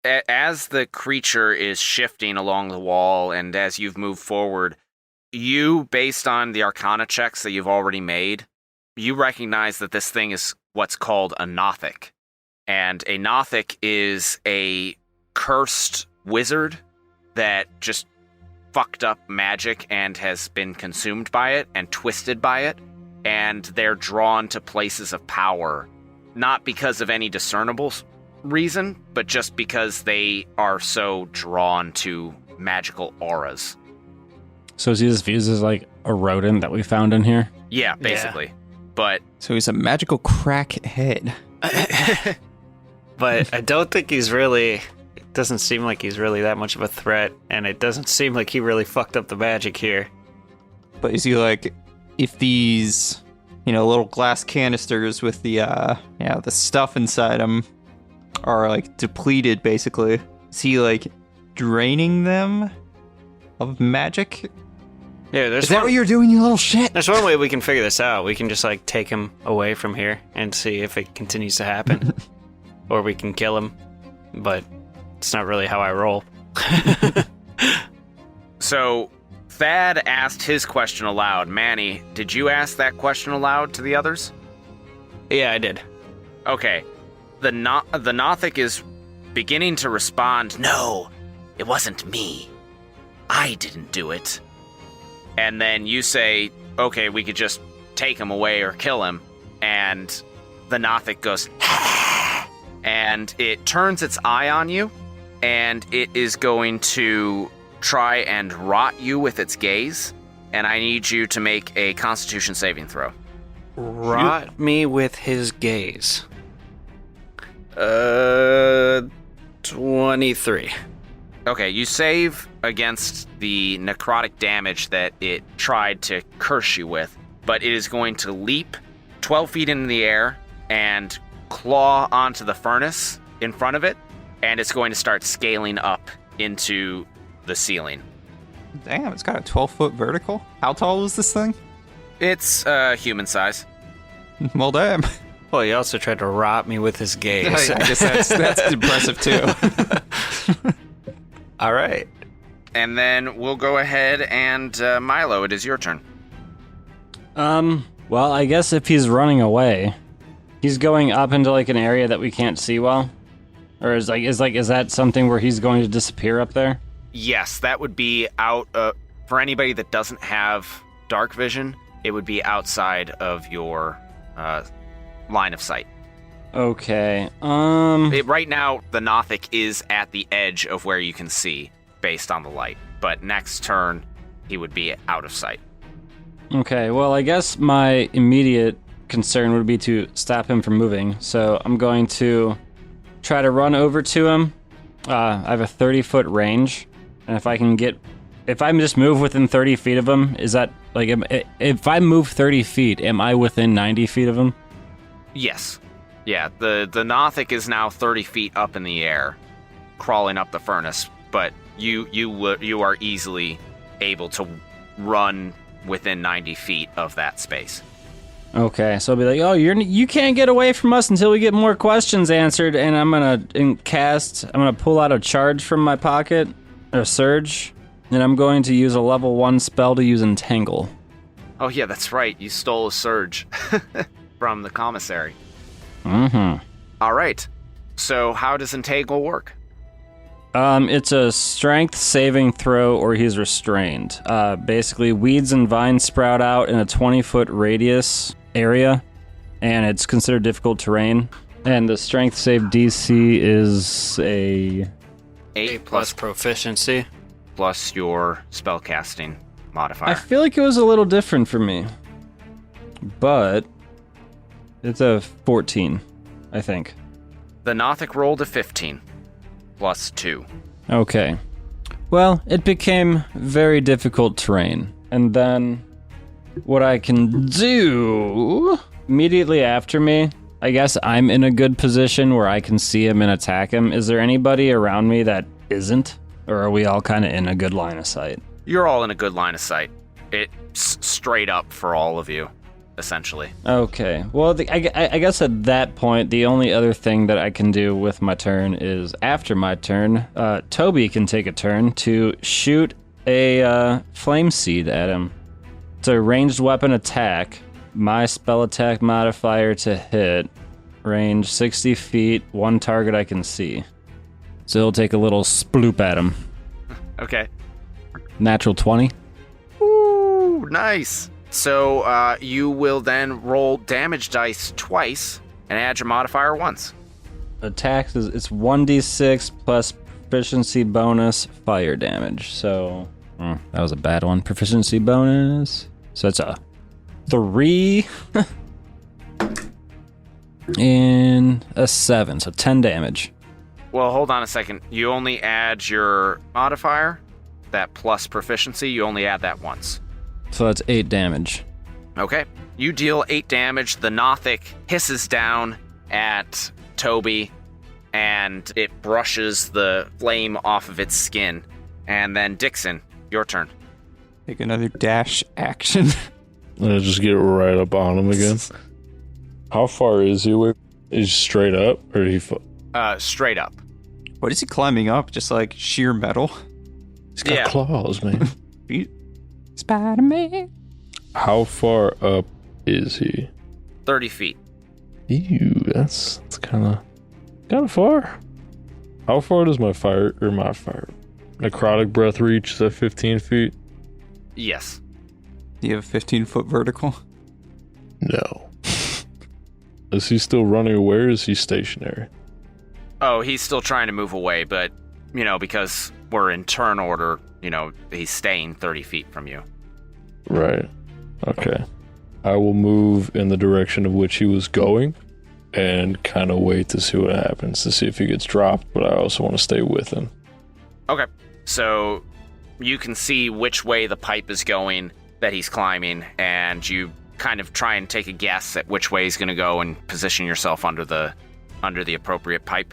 As the creature is shifting along the wall and as you've moved forward, you, based on the Arcana checks that you've already made, you recognize that this thing is what's called a Nothic. And a Nothic is a cursed wizard that just fucked up magic and has been consumed by it and twisted by it. And they're drawn to places of power, not because of any discernible reason, but just because they are so drawn to magical auras. So is he just views as a rodent that we found in here? Yeah, basically. But So he's a magical crackhead. But I don't think he's really doesn't seem like he's really that much of a threat, and it doesn't seem like he really fucked up the magic here. But is he like, if these, little glass canisters with the, the stuff inside them are like depleted, basically, is he like draining them of magic? Yeah, is that what you're doing, you little shit? There's one way we can figure this out. We can just like take him away from here and see if it continues to happen. Or we can kill him. But it's not really how I roll. So, Thad asked his question aloud. Manny, did you ask that question aloud to the others? Yeah, I did. Okay. The Nothic is beginning to respond, "No, it wasn't me. I didn't do it." And then you say, "Okay, we could just take him away or kill him." And the Nothic goes, and it turns its eye on you, and it is going to try and rot you with its gaze. And I need you to make a Constitution saving throw. Rot me with his gaze. 23. Okay, you save against the necrotic damage that it tried to curse you with, but it is going to leap 12 feet into the air and claw onto the furnace in front of it, and it's going to start scaling up into the ceiling. Damn, it's got a 12-foot vertical? How tall is this thing? It's human size. Well, damn. Well, he also tried to rot me with his gaze. I guess that's impressive, too. All right. And then we'll go ahead and, Milo, it is your turn. Well, I guess if he's running away, he's going up into like an area that we can't see well? Or is that something where he's going to disappear up there? Yes, that would be out, for anybody that doesn't have dark vision, it would be outside of your, line of sight. Okay, Right now, the Nothic is at the edge of where you can see, based on the light. But next turn, he would be out of sight. Okay, well, I guess my immediate concern would be to stop him from moving. So I'm going to try to run over to him. I have a 30-foot range. And if I just move within 30 feet of him, is that, like, if I move 30 feet, am I within 90 feet of him? Yes. Yeah, the Nothic is now 30 feet up in the air, crawling up the furnace, but you are easily able to run within 90 feet of that space. Okay, so I'll be like, "Oh, you can't get away from us until we get more questions answered," and I'm gonna pull out a charge from my pocket, or surge, and I'm going to use a level 1 spell to use Entangle. Oh yeah, that's right. You stole a surge from the commissary. Mm-hmm. All right. So how does Entangle work? It's a strength saving throw or he's restrained. Basically, weeds and vines sprout out in a 20-foot radius area, and it's considered difficult terrain. And the strength save DC is a 8 plus proficiency. Plus your spellcasting modifier. I feel like it was a little different for me, but it's a 14, I think. The Nothic rolled a 15. Plus 2. Okay. Well, it became very difficult terrain. And then what I can do immediately after me, I guess I'm in a good position where I can see him and attack him. Is there anybody around me that isn't? Or are we all kind of in a good line of sight? You're all in a good line of sight. It's straight up for all of you, essentially. Okay. Well, I guess at that point, the only other thing that I can do with my turn is, after my turn, Toby can take a turn to shoot a flame seed at him. It's a ranged weapon attack. My spell attack modifier to hit. Range 60 feet, one target I can see. So he'll take a little sploop at him. Okay. Natural 20. Ooh, nice. So you will then roll damage dice twice and add your modifier once. Attack is it's 1d6 plus proficiency bonus fire damage. So that was a bad one. Proficiency bonus. So it's a 3 and a 7. So 10 damage. Well, hold on a second. You only add your modifier, that plus proficiency, you only add that once. So that's 8 damage. Okay. You deal 8 damage. The Nothic hisses down at Toby, and it brushes the flame off of its skin. And then Dixon, your turn. Take another dash action. And I just get right up on him again. How far is he away? Is he straight up, or did he? Straight up. What is he climbing up? Just like sheer metal? He's got claws, man. Spider-Man. How far up is he? 30 feet. Ew, that's kind of far. How far does my necrotic breath reach? Is that 15 feet? Yes. Do you have a 15-foot vertical? No. Is he still running away, or is he stationary? Oh, he's still trying to move away, but, because we're in turn order, he's staying 30 feet from you. Right. Okay. I will move in the direction of which he was going and kind of wait to see what happens, to see if he gets dropped, but I also want to stay with him. Okay. So you can see which way the pipe is going that he's climbing, and you kind of try and take a guess at which way he's going to go and position yourself under the appropriate pipe.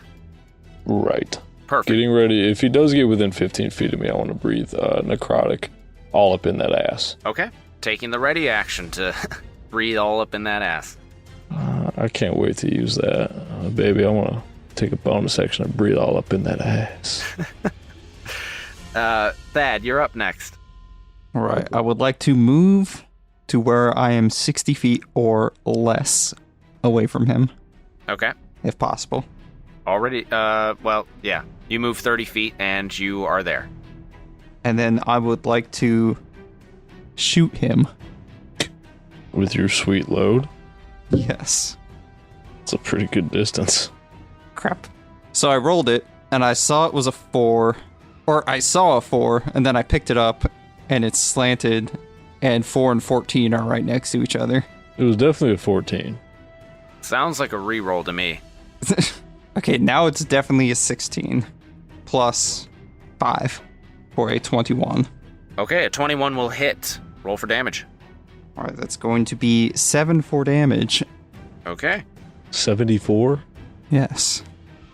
Right. Perfect. Getting ready. If he does get within 15 feet of me, I want to breathe necrotic all up in that ass. Okay. Taking the ready action to breathe all up in that ass. I can't wait to use that. Baby, I want to take a bonus action and breathe all up in that ass. Thad, you're up next. All right. I would like to move to where I am 60 feet or less away from him. Okay. If possible. Already, yeah. You move 30 feet and you are there. And then I would like to shoot him. With your sweet load? Yes. It's a pretty good distance. Crap. So I rolled it, and I saw it was a 4. Or I saw a 4, and then I picked it up, and it's slanted, and 4 and 14 are right next to each other. It was definitely a 14. Sounds like a reroll to me. Okay, now it's definitely a 16. Plus 5 for a 21. Okay, a 21 will hit. Roll for damage. Alright, that's going to be 7 for damage. Okay. 74? Yes.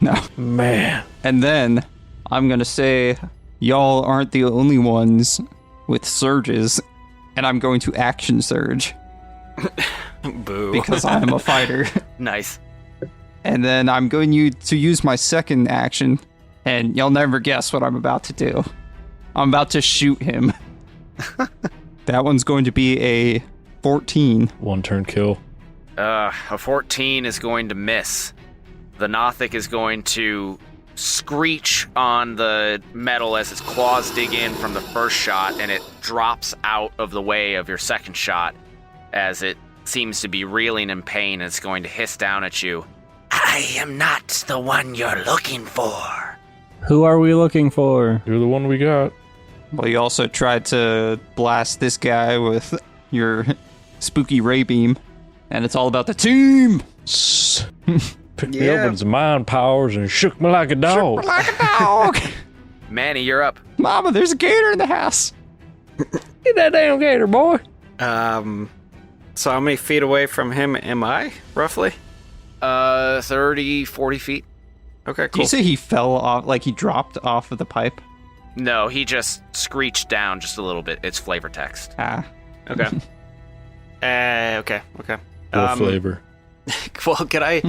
No. Man. And then I'm going to say y'all aren't the only ones with surges, and I'm going to action surge. Boo. Because I am a fighter. Nice. And then I'm going to use my second action, and you'll never guess what I'm about to do. I'm about to shoot him. That one's going to be a 14. One turn kill. A 14 is going to miss. The Nothic is going to screech on the metal as its claws dig in from the first shot, and it drops out of the way of your second shot as it seems to be reeling in pain, and it's going to hiss down at you. I am not the one you're looking for. Who are we looking for? You're the one we got. Well, you also tried to blast this guy with your spooky ray beam, and it's all about the team. Picked me up with his mind powers and shook me like a dog. Shook me like a dog. Manny, you're up. Mama, there's a gator in the house. Get that damn gator, boy. So how many feet away from him am I, roughly? 30, 40 feet. Okay, Did cool. you say he fell off, like he dropped off of the pipe? No, he just screeched down just a little bit. It's flavor text. Ah. Okay. Okay. What flavor? Well, can I...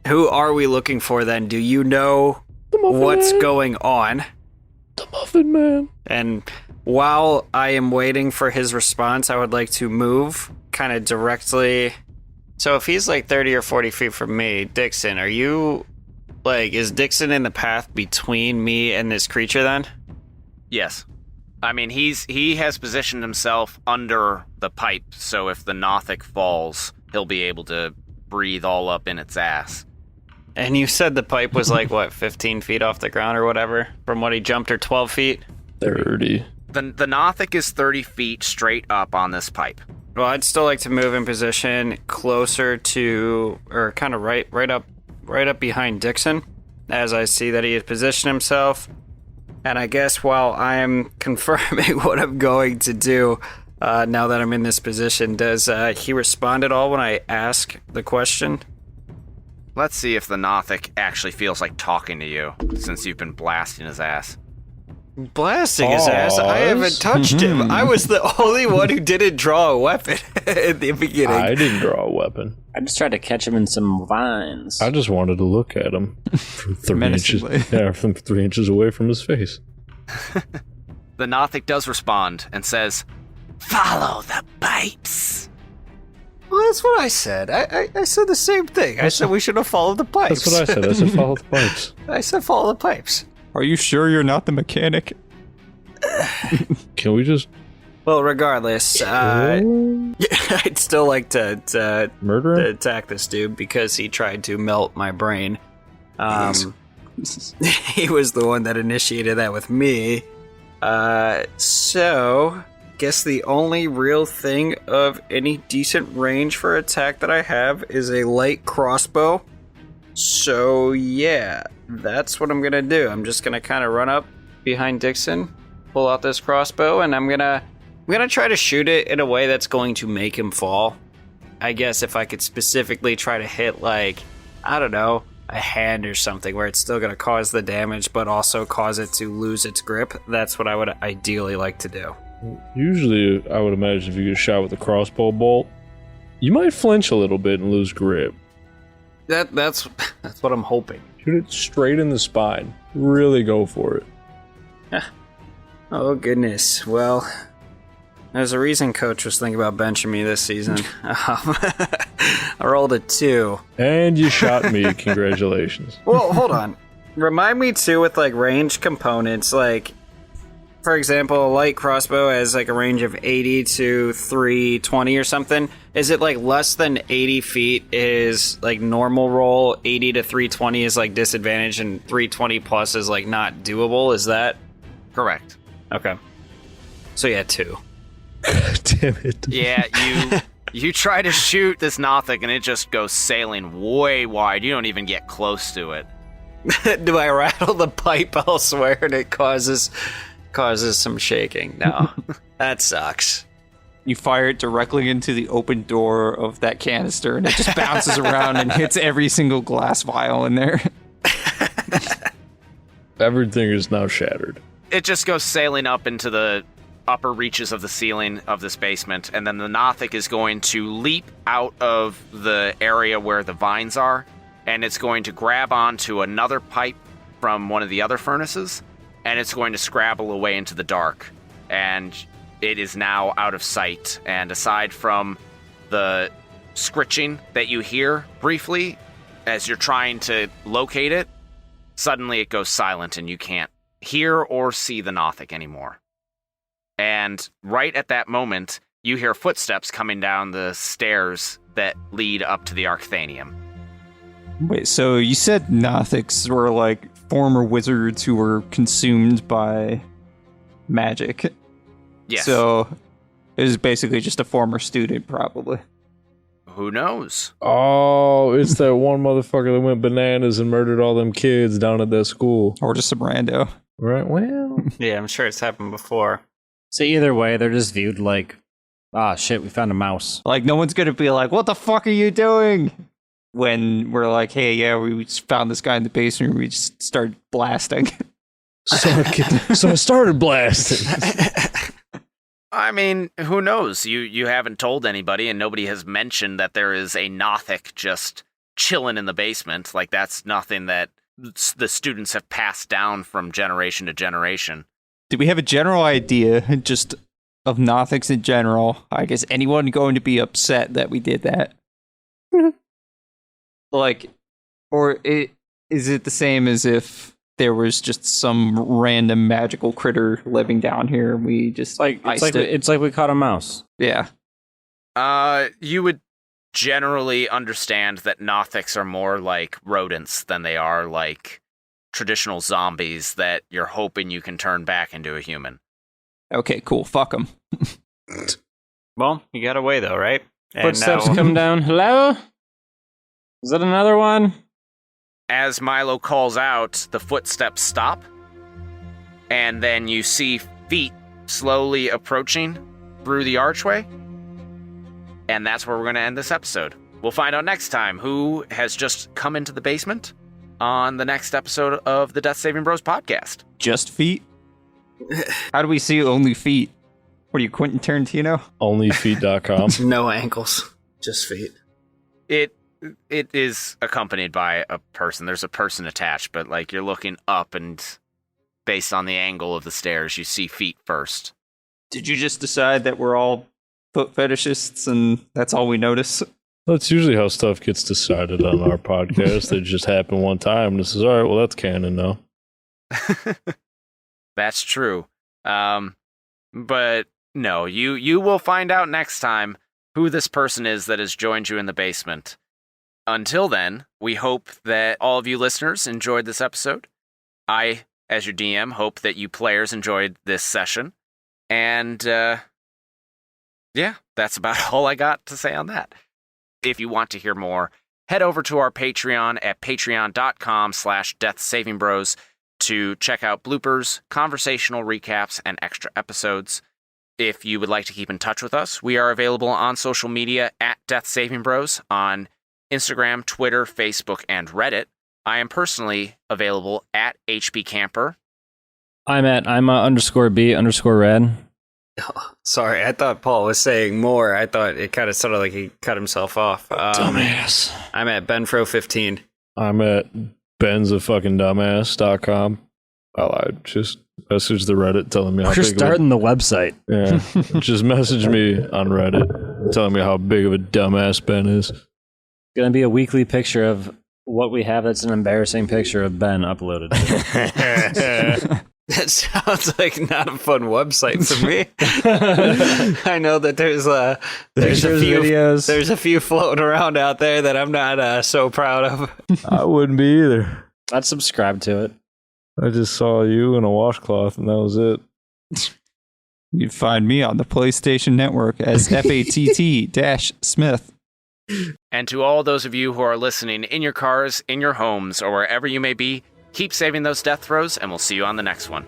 Who are we looking for, then? Do you know what's going on? The Muffin Man. And while I am waiting for his response, I would like to move kind of directly... So if he's like 30 or 40 feet from me, Dixon, are you... Like, is Dixon in the path between me and this creature, then? Yes. I mean, he has positioned himself under the pipe, so if the Nothic falls, he'll be able to breathe all up in its ass. And you said the pipe was like, what, 15 feet off the ground or whatever? From what he jumped, or 12 feet? 30. The Nothic is 30 feet straight up on this pipe. Well, I'd still like to move in position closer to, or kind of right up behind Dixon. as I see that he has positioned himself. And I guess while I am confirming what I'm going to do, now that I'm in this position, does he respond at all when I ask the question? Let's see if the Nothic actually feels like talking to you, since you've been blasting his ass. Blasting his ass? I haven't touched him. I was the only one who didn't draw a weapon at the beginning. I didn't draw a weapon. I just tried to catch him in some vines. I just wanted to look at him from 3 inches. Yeah, from 3 inches away from his face. The Nothic does respond and says, "Follow the pipes." Well, that's what I said. I said the same thing. I said we should have followed the pipes. That's what I said. I said follow the pipes. I said follow the pipes. Are you sure you're not the mechanic? Can we just... Well, regardless, I'd still like to murder him? to attack this dude because he tried to melt my brain. He was the one that initiated that with me. So, guess the only real thing of any decent range for attack that I have is a light crossbow. So, yeah, that's what I'm going to do. I'm just going to kind of run up behind Dixon, pull out this crossbow, and I'm going to try to shoot it in a way that's going to make him fall. I guess if I could specifically try to hit, like, I don't know, a hand or something where it's still going to cause the damage but also cause it to lose its grip, that's what I would ideally like to do. Usually, I would imagine if you get shot with a crossbow bolt, you might flinch a little bit and lose grip. That's what I'm hoping. Shoot it straight in the spine. Really go for it. Oh, goodness. Well, there's a reason Coach was thinking about benching me this season. I rolled a 2. And you shot me. Congratulations. Well, hold on. Remind me, too, with, like, range components, like... For example, a light crossbow has like a range of 80 to 320 or something. Is it like less than 80 feet is like normal roll, 80 to 320 is like disadvantage, and 320 plus is like not doable? Is that Correct. okay? So yeah, 2. Damn it. Yeah, you try to shoot this Nothic and it just goes sailing way wide. You don't even get close to it. Do I rattle the pipe elsewhere and it causes some shaking? No. That sucks. You fire it directly into the open door of that canister, and it just bounces around and hits every single glass vial in there. Everything is now shattered. It just goes sailing up into the upper reaches of the ceiling of this basement, and then the Nothic is going to leap out of the area where the vines are, and it's going to grab onto another pipe from one of the other furnaces, and it's going to scrabble away into the dark. And it is now out of sight. And aside from the scritching that you hear briefly as you're trying to locate it, suddenly it goes silent and you can't hear or see the Nothic anymore. And right at that moment, you hear footsteps coming down the stairs that lead up to the Arcthanium. Wait, so you said Nothics were like former wizards who were consumed by magic. Yes. So it was basically just a former student, probably. Who knows? Oh, it's that one motherfucker that went bananas and murdered all them kids down at that school. Or just some rando. Right, well... Yeah, I'm sure it's happened before. So either way, they're just viewed like, ah, shit, we found a mouse. Like, no one's gonna be like, what the fuck are you doing? When we're like, hey, yeah, we just found this guy in the basement and we just started blasting. So I started blasting. I mean, who knows? You haven't told anybody, and nobody has mentioned that there is a Nothic just chilling in the basement. Like, that's nothing that the students have passed down from generation to generation. Do we have a general idea just of Nothics in general? I guess anyone going to be upset that we did that? Like, or is it the same as if there was just some random magical critter living down here and we just It's like we caught a mouse. Yeah. You would generally understand that Nothics are more like rodents than they are like traditional zombies that you're hoping you can turn back into a human. Okay, cool. Fuck them. Well, you got away though, right? And Footsteps come down. Hello? Is that another one? as Milo calls out, the footsteps stop, and then you see feet slowly approaching through the archway, and that's where we're going to end this episode. We'll find out next time who has just come into the basement on the next episode of the Death Saving Bros podcast. Just feet? How do we see only feet? What are you, Quentin Tarantino? Onlyfeet.com. No ankles, just feet. It is accompanied by a person. There's a person attached, but like you're looking up, and based on the angle of the stairs, you see feet first. Did you just decide that we're all foot fetishists and that's all we notice? That's usually how stuff gets decided on our podcast. It just happened one time, and this is, all right, well, that's canon now. That's true. But no, you will find out next time who this person is that has joined you in the basement. Until then, we hope that all of you listeners enjoyed this episode. I, as your DM, hope that you players enjoyed this session. And, yeah, that's about all I got to say on that. If you want to hear more, head over to our Patreon at patreon.com/deathsavingbros to check out bloopers, conversational recaps, and extra episodes. If you would like to keep in touch with us, we are available on social media at Death Saving Bros on Instagram, Twitter, Facebook, and Reddit. I am personally available at HB Camper. I'm _B_red. Oh, sorry, I thought Paul was saying more. I thought it kind of sounded like he cut himself off. Dumbass. I'm at benfro15. I'm at bensaffuckingdumbass.com. I just message the Reddit telling me how We're big starting the website. Yeah, just message me on Reddit telling me how big of a dumbass Ben is. It's going to be a weekly picture of what we have that's an embarrassing picture of Ben uploaded. That sounds like not a fun website to me. I know that there's a few videos. There's a few floating around out there that I'm not so proud of. I wouldn't be either. I'd subscribe to it. I just saw you in a washcloth and that was it. You'd find me on the PlayStation Network as FATT-Smith. And to all those of you who are listening in your cars, in your homes, or wherever you may be, keep saving those death throws, and we'll see you on the next one.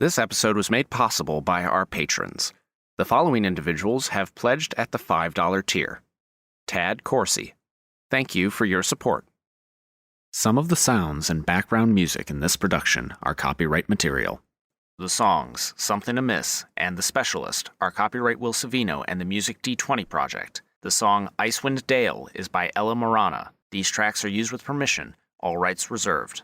This episode was made possible by our patrons. The following individuals have pledged at the $5 tier. Tad Corsi. Thank you for your support. Some of the sounds and background music in this production are copyright material. The songs Something Amiss and The Specialist are copyright Will Savino and the Music D20 Project. The song Icewind Dale is by Ella Morana. These tracks are used with permission, all rights reserved.